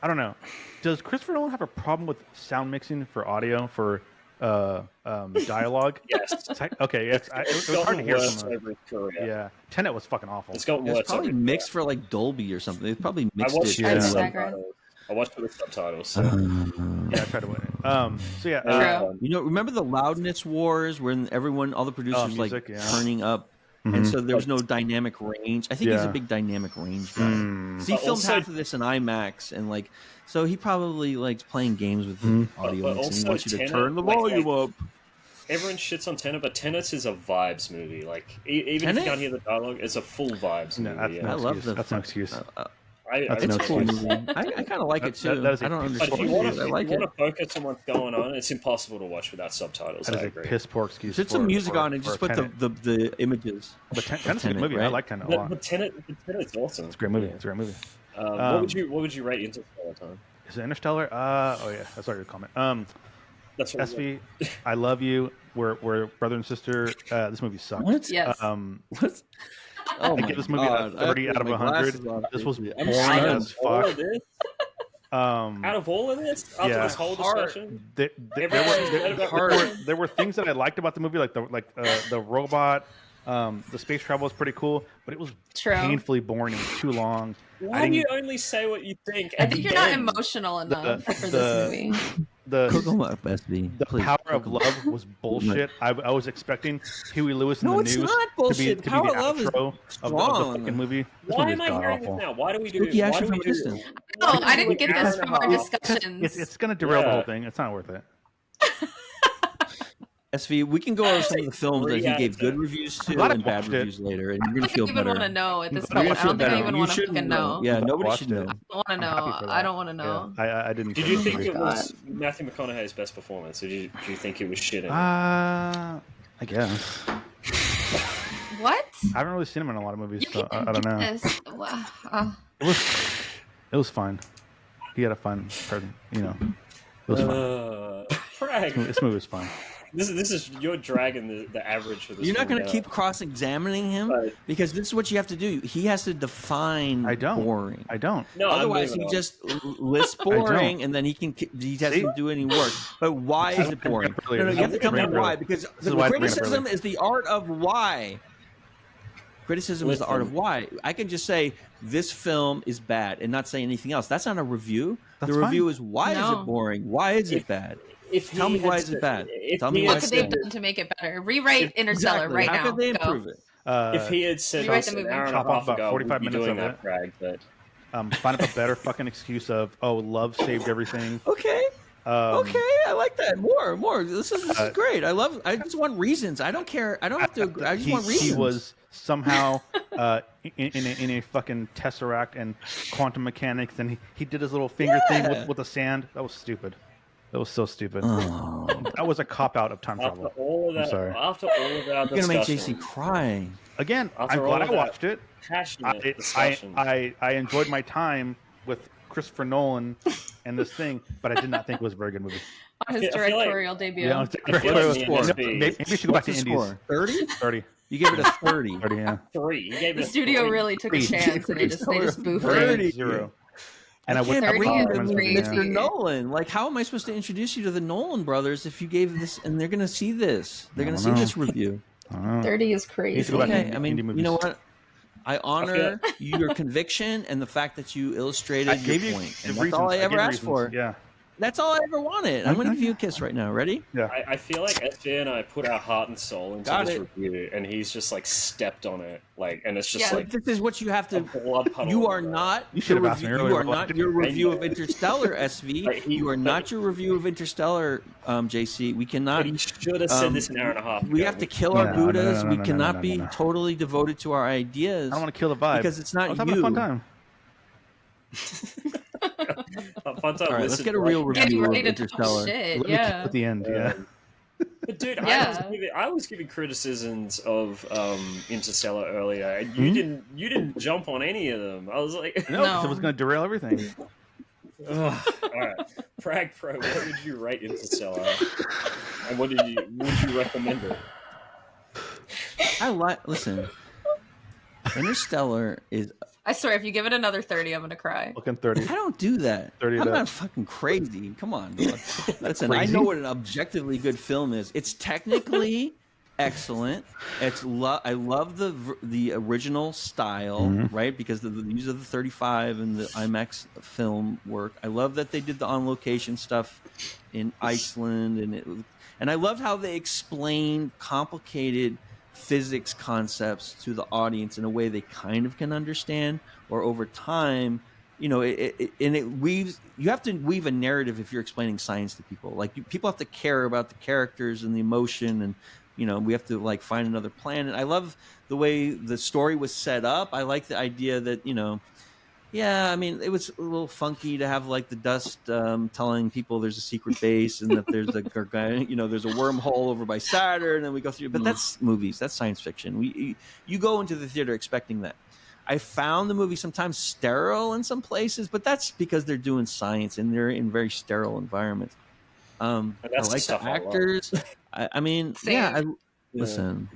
I don't know. Does Christopher Nolan have a problem with sound mixing for audio for dialogue? Yes. Okay. It was hard to hear from him. Yeah. Tenet was fucking awful. It's gotten worse. It's probably mixed for like Dolby or something. They probably mixed it. I watched it with subtitles. So. Yeah, I tried to win it. So yeah, remember the loudness wars when all the producers turning up, and so there was no dynamic range. I think he's a big dynamic range guy. So he filmed half of this in IMAX, and so he probably likes playing games with the audio, and he wants you to turn the volume up. everyone shits on Tenet, but Tenet is a vibes movie. Like even if you can't hear the dialogue, it's a full vibes movie. I love that's no excuse. It's a cool movie. I kind of like it too. I don't understand. But if you want to focus on what's going on, it's impossible to watch without subtitles. That is I agree. a piss poor excuse. Put some music on and just put the images. But Tenet's a good movie. Right? I like Tenet a lot. But Tenet's awesome. It's a great movie. It's a great movie. What would you rate Interstellar, Tom? Is it Interstellar? Oh yeah, that's already a comment. That's what SV, I love you. We're brother and sister. This movie sucked. What? Yes. What? I give this movie a 30 out of 100. This was boring as fuck. Out of all of this, after this whole discussion, there were things that I liked about the movie, like the robot. The space travel was pretty cool, but it was painfully boring. It was too long. Why do you only say what you think? I think you're not emotional enough for this movie. The Please, power of love was bullshit. I was expecting Huey Lewis in the news not bullshit. to be Power the of love is outro of the fucking movie. This Why movie am I hearing this now? Why do we do Spooky this? Action from a Distance. No, I didn't get this from our discussions. It's going to derail the whole thing. It's not worth it. SV, we can go over some of the films that he gave good reviews to and bad reviews later, and you're going to feel better. I don't even want to know at this You're point. I don't think I even want to fucking know. Yeah, nobody should know. I don't want to know. I don't want to know. Yeah. I didn't. Did you think it was Matthew McConaughey's best performance, or do you think it was shit? I guess. What? I haven't really seen him in a lot of movies, so I don't know. It was fine. He had a fun person, you know. It was fine. Frank. This movie was fine. This is you're dragging the average for this. You're not going to keep cross-examining him because this is what you have to do. He has to define boring. I don't. No, otherwise he just lists boring, and then he doesn't do any work. But why is it boring? No, you have to tell me why, because the criticism is the art of why. Criticism is the art of why. I can just say this film is bad and not say anything else. That's not a review. The review is why is it boring? Why is it bad? Tell me why is it bad? Tell me what could they have done to make it better? Rewrite Interstellar right now. How could they improve it? If he had said an hour and a half ago, 45 we'd be minutes doing of that, Bragg, but find up a better fucking excuse of love saved everything. Okay. Okay, I like that. More. This is great. I just want reasons. I don't care. I don't have to agree. I just want reasons. He was somehow in a fucking tesseract and quantum mechanics, and he did his little finger thing with the sand. That was stupid. That was so stupid. Oh. That was a cop-out of time travel. I'm sorry. After all of that, you're gonna make JC cry. Again, I'm glad I watched it. Passionate discussion. I enjoyed my time with Christopher Nolan and this thing, but I did not think it was a very good movie. On his directorial debut. Yeah, maybe we should go back to Indies. 30? 30. You gave it a 30. 30, yeah. 3. The studio really took a chance and they just boofed 30. it. 0. And I can't believe Mr. Nolan. Like, how am I supposed to introduce you to the Nolan brothers if you gave this and they're going to see this? They're going to see this review. 30 is crazy. Okay, I mean, you know what? I honor your conviction and the fact that you illustrated your point. And that's all I ever asked for. Yeah. That's all I ever wanted. I'm going to give you a kiss right now. Ready? Yeah. I feel like SJ and I put our heart and soul into this review, and he's just like stepped on it, and it's just like this is what you have to. Blood puddle. You are not. You should have asked me earlier. You are not your review of Interstellar, SV. You are not your review of Interstellar, JC. We cannot. But he should have said this an hour and a half ago. We have to kill our Buddhas. We cannot be totally devoted to our ideas. I don't want to kill the vibe because it's not you. I was having a fun time. All right, let's get a real review of Interstellar. Shit, at the end, But dude, I was giving criticisms of Interstellar earlier, and you didn't jump on any of them. I was like, no, because it was going to derail everything. All right, Pragpro, what would you rate Interstellar, and would you recommend it? Listen. Interstellar is. I swear, if you give it another 30, I'm gonna cry. Looking 30. I don't do that. 30. I'm not fucking crazy. Come on, bro. Listen, I know what an objectively good film is. It's technically excellent. I love the original style, right? Because the use of the 35 and the IMAX film work. I love that they did the on location stuff in Iceland, and I loved how they explained complicated physics concepts to the audience in a way they kind of can understand, or over time and it weaves. You have to weave a narrative if you're explaining science to people. Like people have to care about the characters and the emotion, and we have to like find another planet. I love the way the story was set up. I like the idea that yeah, I mean, it was a little funky to have like the dust telling people there's a secret base and that there's there's a wormhole over by Saturn, and then we go through. But that's movies, that's science fiction. You go into the theater expecting that. I found the movie sometimes sterile in some places, but that's because they're doing science and they're in very sterile environments. I like the actors. I mean, listen,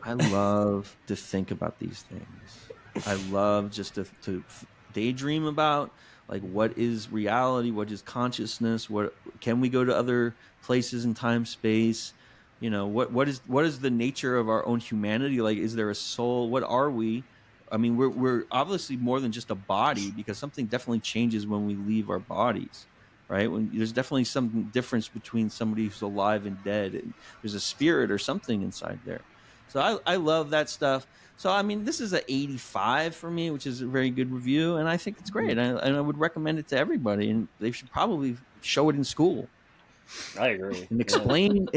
I love to think about these things. I love just to daydream about like what is reality, what is consciousness, what can we go to other places in time, space, what is the nature of our own humanity, like is there a soul, what are we? I mean, we're obviously more than just a body, because something definitely changes when we leave our bodies, right? When there's definitely some difference between somebody who's alive and dead, and there's a spirit or something inside there. So I love that stuff. So, I mean, this is an 85 for me, which is a very good review, and I think it's great. And I would recommend it to everybody, and they should probably show it in school. I agree. And explain,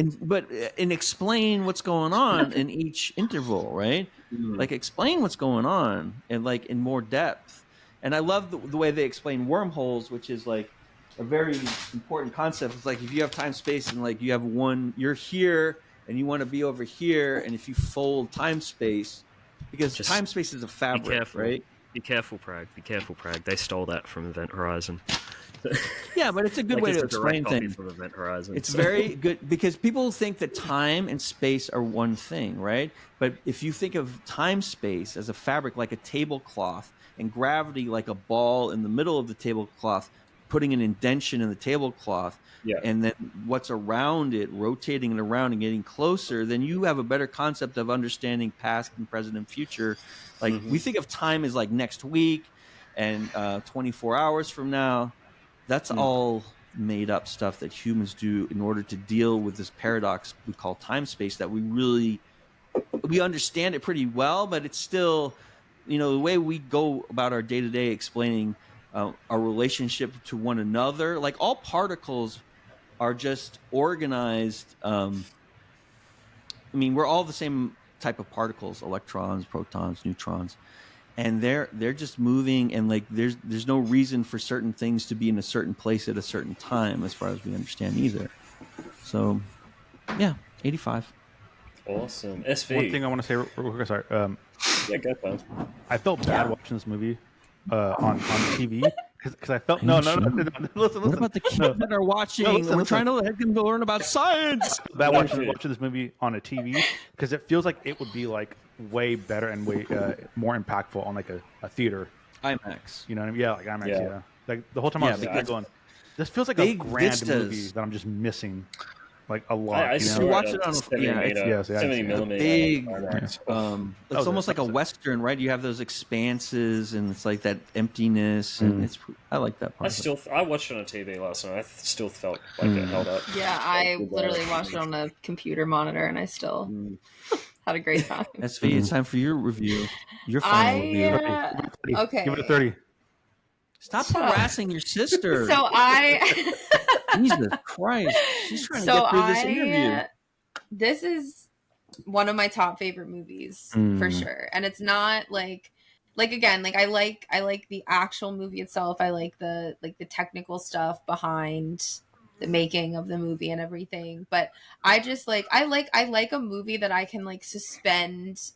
explain what's going on in each interval, right? Like explain what's going on, and like in more depth. And I love the way they explain wormholes, which is like a very important concept. It's like if you have time space and like you have you're here and you want to be over here, and if you fold time space, because time space is a fabric, right? Be careful, Prag. Be careful, Prag. They stole that from Event Horizon. Yeah, but it's a good way to explain things. From Event Horizon, it's very good, because people think that time and space are one thing, right? But if you think of time space as a fabric, like a tablecloth, and gravity like a ball in the middle of the tablecloth, putting an indention in the tablecloth, and then what's around it, rotating it around and getting closer, then you have a better concept of understanding past and present and future. Like we think of time as like next week and 24 hours from now. That's all made up stuff that humans do in order to deal with this paradox we call time space, that we understand it pretty well, but it's still, the way we go about our day-to-day explaining our relationship to one another, like all particles are just organized. I mean, we're all the same type of particles: electrons, protons, neutrons. And they're just moving, and like there's no reason for certain things to be in a certain place at a certain time, as far as we understand either. So, yeah, 85. Awesome. SV. One thing I want to say real quick. Sorry. Yeah, go for it. I felt bad watching this movie on TV because I felt no. Listen. What about the kids that are watching? We're trying to let them learn about science. That watching this movie on a TV, because it feels like it would be like way better and way more impactful on like a theater. IMAX. You know what I mean? Yeah, like IMAX. Yeah. Like the whole time I was going, this feels like a grand movie that I'm just missing. Like a lot. I still watch it on 70 millimeter. Big. It's almost like a Western, right? You have those expanses, and it's like that emptiness, and I like that part. I watched it on TV last night. I still felt like it held up. Yeah, I literally watched it on a computer monitor, and I still had a great time. SV, it's time for your review. Your final review. Okay. Give it a 30. Stop harassing your sister. So Jesus Christ. She's trying to get through this interview. This is one of my top favorite movies for sure. And it's not like again, like I like the actual movie itself. I like the technical stuff behind the making of the movie and everything. But I just I like a movie that I can like suspend,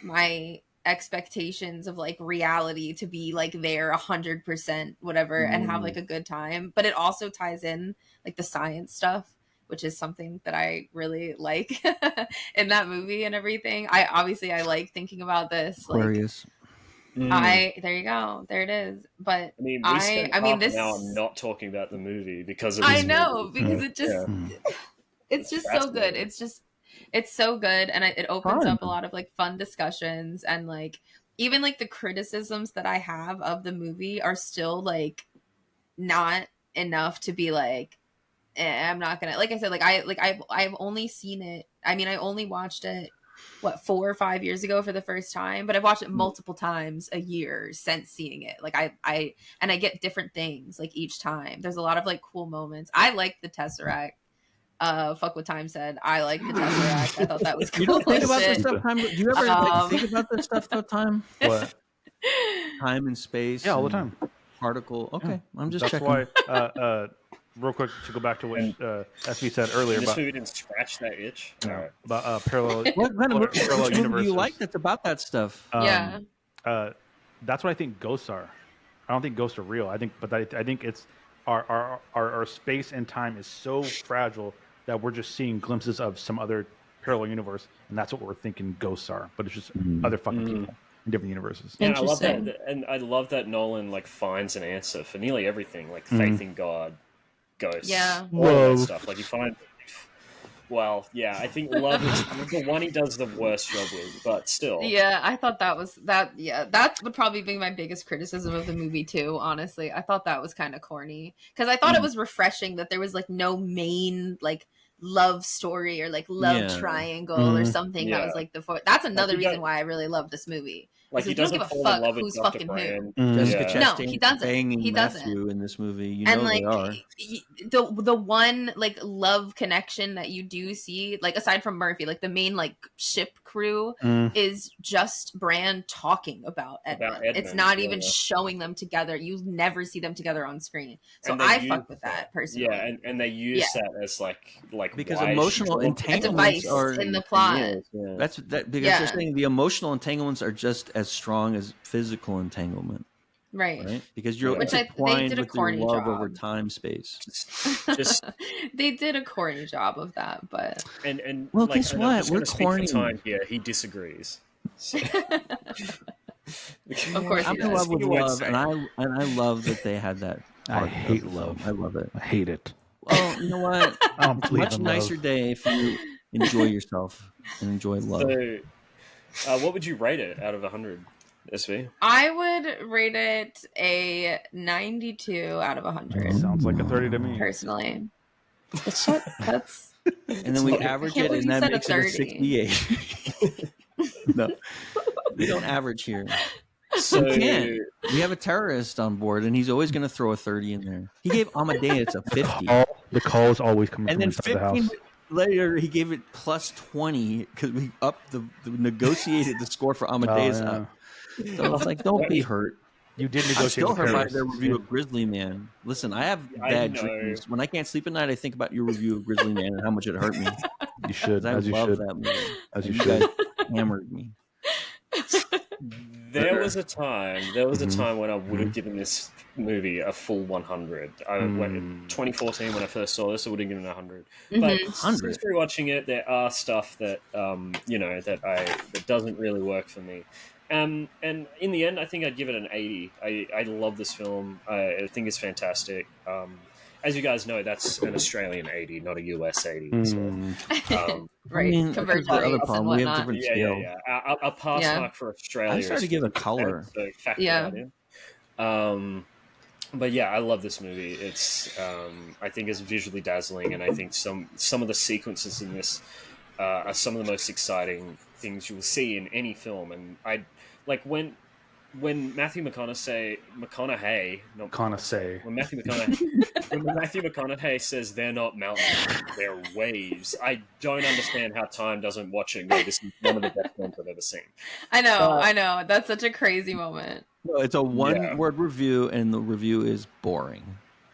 my expectations of like reality to be like there 100% whatever and have like a good time, but it also ties in like the science stuff, which is something that I really like in that movie and everything. I like thinking about this. Aquarius. There you go, there it is. But I mean, we spent half an hour not talking about the movie because of this because it just it's just so good. It's so good, and it opens up a lot of like fun discussions, and like even like the criticisms that I have of the movie are still like not enough to be like, I'm not gonna, like I said, like I've only seen it. I mean, I only watched it what 4 or 5 years ago for the first time, but I've watched it multiple times a year since seeing it. Like I get different things like each time. There's a lot of like cool moments. I like the Tesseract. Fuck what Time said. I like the Tesseract. I thought that was cool. You don't think about this shit. stuff, Time? Do you ever like, think about this stuff, though, Time? What? Time and space. Yeah, all the time. Particle. Okay, Yeah. I'm just That's checking. why. Real quick to go back to what SV said earlier This about movie didn't scratch that itch. parallel. What kind of parallel movie do universes. you like that's about that stuff? Yeah. That's what I think ghosts are. I don't think ghosts are real. I think it's our space and time is so fragile that we're just seeing glimpses of some other parallel universe, and that's what we're thinking ghosts are. But it's just other fucking people in different universes. Yeah, I love that, Interesting. and I love that Nolan like finds an answer for nearly everything, like faith in God, ghosts, Yeah. all that stuff. Like he finds. Well, yeah, I think love is the one he does the worst job with, but still. Yeah, I thought that was that. Yeah, that would probably be my biggest criticism of the movie too. Honestly, I thought that was kind of corny because I thought it was refreshing that there was like no main like love story or like love triangle or something that was like the. That's another reason why I really love this movie. Like he you don't doesn't give a fall fuck in love with who's Dr. fucking Brand. Jessica Yeah. No, Chastain he doesn't. banging He doesn't. Matthew in this movie. You And know like they are. the one like love connection that you do see, like aside from Murphy, like the main like ship crew is just Brand talking about Edmund. It's not even showing them together. You never see them together on screen. So I fuck with that personally. Yeah, and they use that as like because why emotional she- entanglements device are in the plot. Yeah. That's that because they're saying the emotional entanglements are just as strong as physical entanglement, Right. because you're Which they intertwined did a with your corny love job. over time space. Just They did a corny job of that, but and Well, like, guess and I'm what? just We're gonna speak corny. for Time here. He disagrees. So- of course I'm he in does. love with You won't love, say. and I love that they had that. I part hate of the love. film. I love it. I hate it. Well, you know what? I don't believe Much in nicer love. day if you enjoy yourself and enjoy love. So, what would you rate it out of 100, SV? I would rate it a 92 out of 100 Sounds like a 30 to me. personally. That's And then we average can't it, believe and you that said a makes it a 30. 68. No, we don't average here. So We can't. We have a terrorist on board, and he's always going to throw a 30 in there. He gave Amadeus a 50. The call is always coming And from then inside the 15 house. later, he gave it plus 20 because we upped the negotiated the score for Amadeus yeah. up. So I was like, don't be hurt. You did I'm negotiate still with hurt by terrorists. their review of Grizzly Man. Listen, I have I bad know. dreams. When I can't sleep at night, I think about your review of Grizzly Man and how much it hurt me. You should, 'Cause I as you love should. that movie. As you And should. guys hammered me. there was a time Mm-hmm. when I would have given this movie a full 100. When 2014, when I first saw this, I would have given it 100. But 100? since rewatching it, there are stuff that that doesn't really work for me. And in the end, I think I'd give it an 80. I love this film. I think it's fantastic. As you guys know, that's an Australian 80, not a US 80. So, right. I mean, Conversion that's the other rates and problem. We have whatnot. different yeah, scale. A pass Yeah. mark for Australia. I started to is give a 50%, color. So factor Yeah. that in. But yeah, I love this movie. It's I think it's visually dazzling, and I think some of the sequences in this are some of the most exciting things you'll see in any film. And I like when Matthew McConaughey, when Matthew McConaughey says they're not mountains, they're waves. I don't understand how Time doesn't watch it and go, this is one of the best films I've ever seen. I know. That's such a crazy moment. No, it's a one-word review, and the review is boring.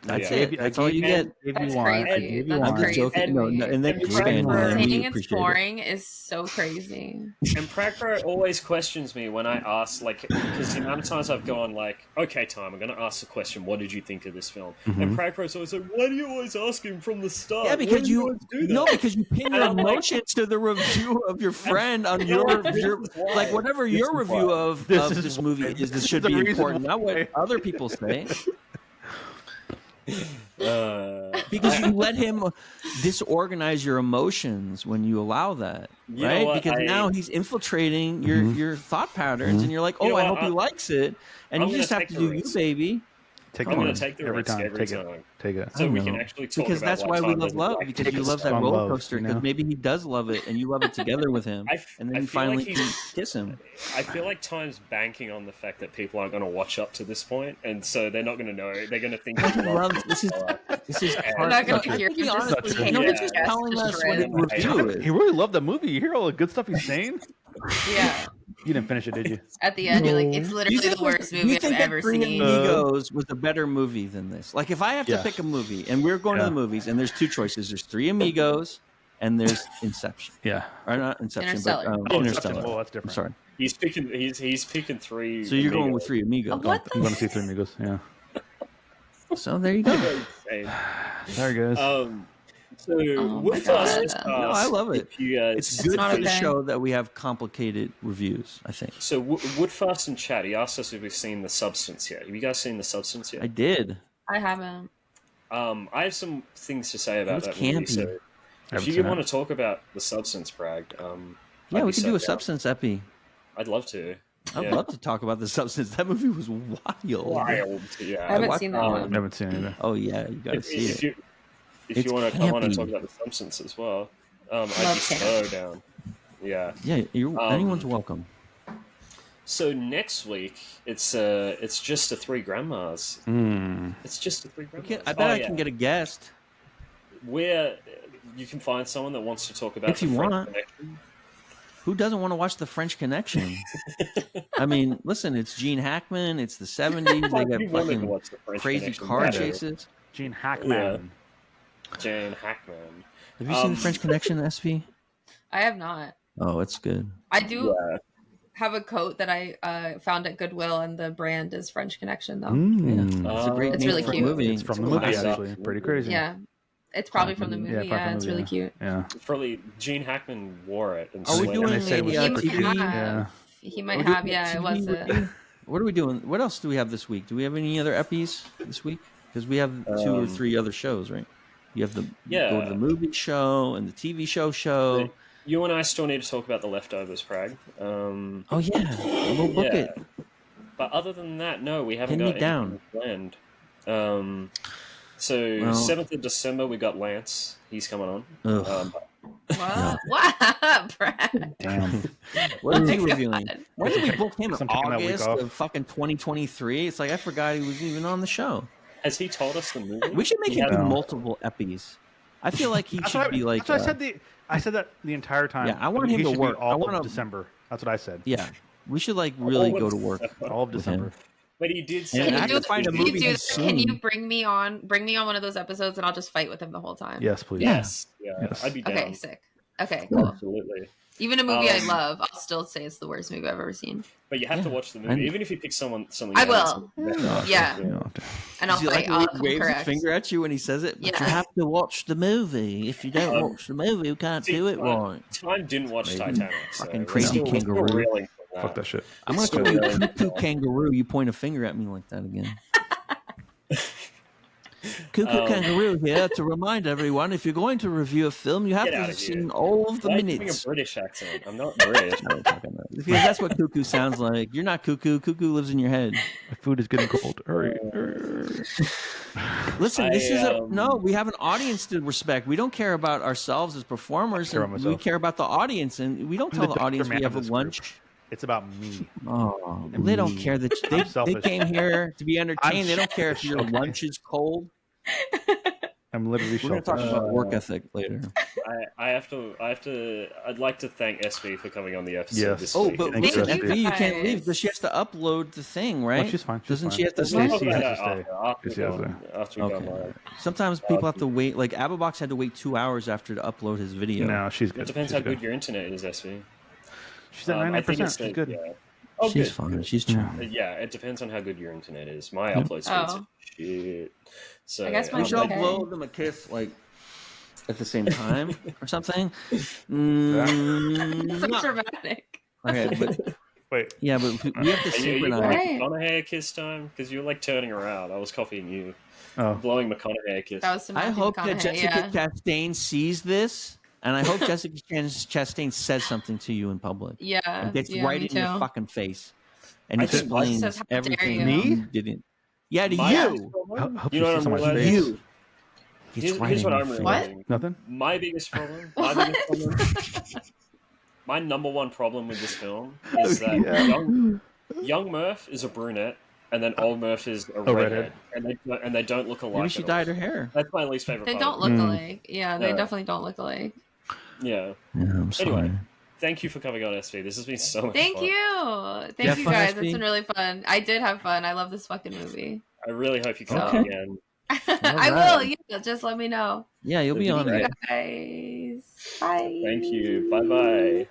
That's Yeah. it. That's all you get. That's wine. crazy. That's I'm just crazy. joking. No, and then And expand on it. Pragpro- We Saying it's appreciate it. boring is so crazy. And Pragpro always questions me when I ask, like, because the amount of times I've gone, like, okay, Time, I'm going to ask the question, what did you think of this film? And Pragpro's always like, why do you always ask him from the start? Yeah, Why because do you always do that? no, because you pin And your I'm like- emotions to the review of your friend on You know your what? This is why. like whatever This your is review why. of This is this why. movie is. This This should is be the reason important, not what why. other people say. Because I- you let him disorganize your emotions when you allow that, You know right? what? Because now he's infiltrating your thought patterns, and you're like, oh, You know I what? hope he likes it, and I'm you just gonna have to take do the you, risk. baby. Take I'm it going to take the risk every time. Take it. So we can actually talk because about that's what why we time love doesn't love, like because take you us love that down. roller love, coaster, you because know? maybe he does love it and you love it together with him, and then I you feel finally like can kiss him. I feel like Time's banking on the fact that people aren't going to watch up to this point, and so they're not going to know. They're going to think He he loves loves this is I'm not gonna hear To be him honest, just you know, he's just yes, telling us what shred. his review is. He really loved the movie. You hear all the good stuff he's saying? Yeah. You didn't finish it, did you? At the end, you're like, it's literally the worst do you movie I've think ever that Three seen. Amigos was a better movie than this? Like, if I have to Yeah. pick a movie, and we're going to Yeah. the movies, and there's two choices: there's Three Amigos, and there's Inception. Yeah. Or not Inception, Interstellar. but Oh, Interstellar. well, that's I'm different. sorry. He's picking three. So you're going Amigos. with Three Amigos. What I'm going to see Three Amigos. Yeah. So there you go. Insane. There he goes. So Oh we'll my first God. just No, I ask love it. if you guys. It's It's good not for the okay. show that we have complicated reviews, I think. So Woodfast and Chat, he asked us if we've seen The Substance yet. Have you guys seen The Substance yet? I did. I haven't. I have some things to say about was that movie. campy. So Haven't if you seen want it. to talk about The Substance, Prag, Yeah, I'd we be could so do a down. Substance epi. I'd love to. I'd Yeah. love to talk about the Substance. That movie was wild. Wild, yeah. I haven't watched- seen that I one. haven't seen it either. Oh yeah, you gotta If, see if it. you if It's you want to, I want to campy. talk about The Substance as well. I'd be Love so camp. down. Yeah. Yeah, Um, anyone's welcome. So next week, it's just a Three Grandmas. It's just a Three Grandmas. I bet I can get a guest. Where you can find someone that wants to talk about If the you French want. Connection. Who doesn't want to watch The French Connection? I mean, listen, it's Gene Hackman. It's the 70s. They You got wanted to fucking watch the French crazy Connection car better. chases. Gene Hackman. Jane Hackman. Have you seen The French Connection, SP? I have not. Oh, it's good. I do Yeah. have a coat that I found at Goodwill, and the brand is French Connection, though. Yeah. It's a great It's name really for a cute. movie. It's from the a movie, classic. actually. Pretty crazy. Yeah. It's probably from the Yeah, movie. probably Yeah, from it's the really movie, cute. Yeah. Probably Gene Hackman wore it. And Are we swung doing it. they said it was a He super might cute. have. Yeah. He might We're have. doing Yeah, a it was. TV review? What are we doing? What else do we have this week? Do we have any other epis this week? Because we have 2 or 3 other shows, right? You have the go to the movie show and the TV show. You and I still need to talk about The Leftovers, Prag. Oh yeah, we'll book yeah. it. But other than that, no, we haven't Pin me got down. anything planned. So 7th of December, we got Lance. He's coming on. Ugh. What? What, Brad? Damn. What is he Oh my reviewing? God. When did we book him? In I'm taking that week August off. of fucking 2023. It's like I forgot he was even on the show. Has he told us the movie? We should make He him do hasn't. multiple epis. I feel like he That's should what be like. that's what I said that the entire time. Yeah, I want He him to should be work. I all wanna- of December. That's what I said. Yeah, we should like really All go of to work. All of with him. December. But he did say... And I Can can find a you movie do he's that? Can you seen. bring me on one of those episodes, and I'll just fight with him the whole time? Yes, please. Yes. Yeah, Yes. I'd be down. Okay, sick. Okay, cool. Absolutely. Even a movie I Um, love, I'll still say it's the worst movie I've ever seen. But you have to watch the movie, And- even if you pick something I else. will. Yeah. Yeah, You know, and I'll Does he fight. like I'll when he come waves his correct. finger at you when he says it? But Yeah. you have to watch the movie. If you don't watch the movie, you can't do it right. Time didn't watch Crazy. Titanic. So Fucking we're crazy still kangaroo. reeling from fuck that shit. I'm gonna Still call you really cuckoo well. kangaroo. You point a finger at me like that again. Cuckoo kangaroo here to remind everyone: if you're going to review a film, you have Get to out have of here. seen all of the Why are you doing minutes. a British accent? I'm not British. No, fucking not. Because that's what cuckoo sounds like. You're not cuckoo. Cuckoo lives in your head. My food is getting cold. Hurry. Listen, this is a um, no. We have an audience to respect. We don't care about ourselves as performers. care about And we myself. care about the audience, and we don't I'm tell the the audience Dr. we Man have of a this lunch. It's about me. Oh, they don't care that they selfish. came here to be entertained. They don't care if your Okay. lunch is cold. I'm literally We're going to talk selfish. about work ethic later. I'd like to thank SV for coming on the episode Yes. this Oh, week. but Thank listen, you, FB, you can't guys. leave because she has to upload the thing, right? Oh, she's fine. She's Doesn't fine. she have to We'll stay? talk She about has that to stay. after She has we go Okay. live. Sometimes people have to wait. Like Ababox had to wait 2 hours after to upload his video. No, she's good. It depends she's how good your internet is, SV. She's at I think 99%. it's She's the- good. Yeah. Oh, She's good. fine. She's charming. Yeah, it depends on how good your internet is. My upload speeds Oh. are shit. So I guess We mine's should all okay. blow them a kiss, like at the same time or something. So Mwah. dramatic. Okay, but Wait. yeah, but we have to Are you synchronize. blowing McConaughey a kiss time? Because you're like turning around. I was copying you. Oh. Blowing McConaughey a kiss. That was some I Matthew hope that McConaughey, Jessica yeah. Chastain sees this, and I hope Jessica Chastain says something to you in public. Yeah, And gets yeah, right me in your too. fucking face and I just- explains Says, "How dare everything you." Me? you didn't. Yeah, to My you. biggest problem- I hope you know you what see I'm someone's realizing? face. You. Here's what I'm realizing. Nothing. My biggest problem. My number one problem with this film is that young Murph is a brunette, and then old Murph is a redhead, and they don't look alike. Maybe she at dyed all. her hair. That's my least favorite. They part don't of look it. alike. Yeah, they Yeah. definitely don't look alike. Yeah. I'm sorry. Anyway, thank you for coming on, SV. This has been so much Thank fun. you. Thank have you fun, guys. SB? It's been really fun. I did have fun. I love this fucking movie. I really hope you come Okay. again. I will. Yeah, just let me know. Yeah, you'll be on Thank it. you guys. Bye. Thank you. Bye bye.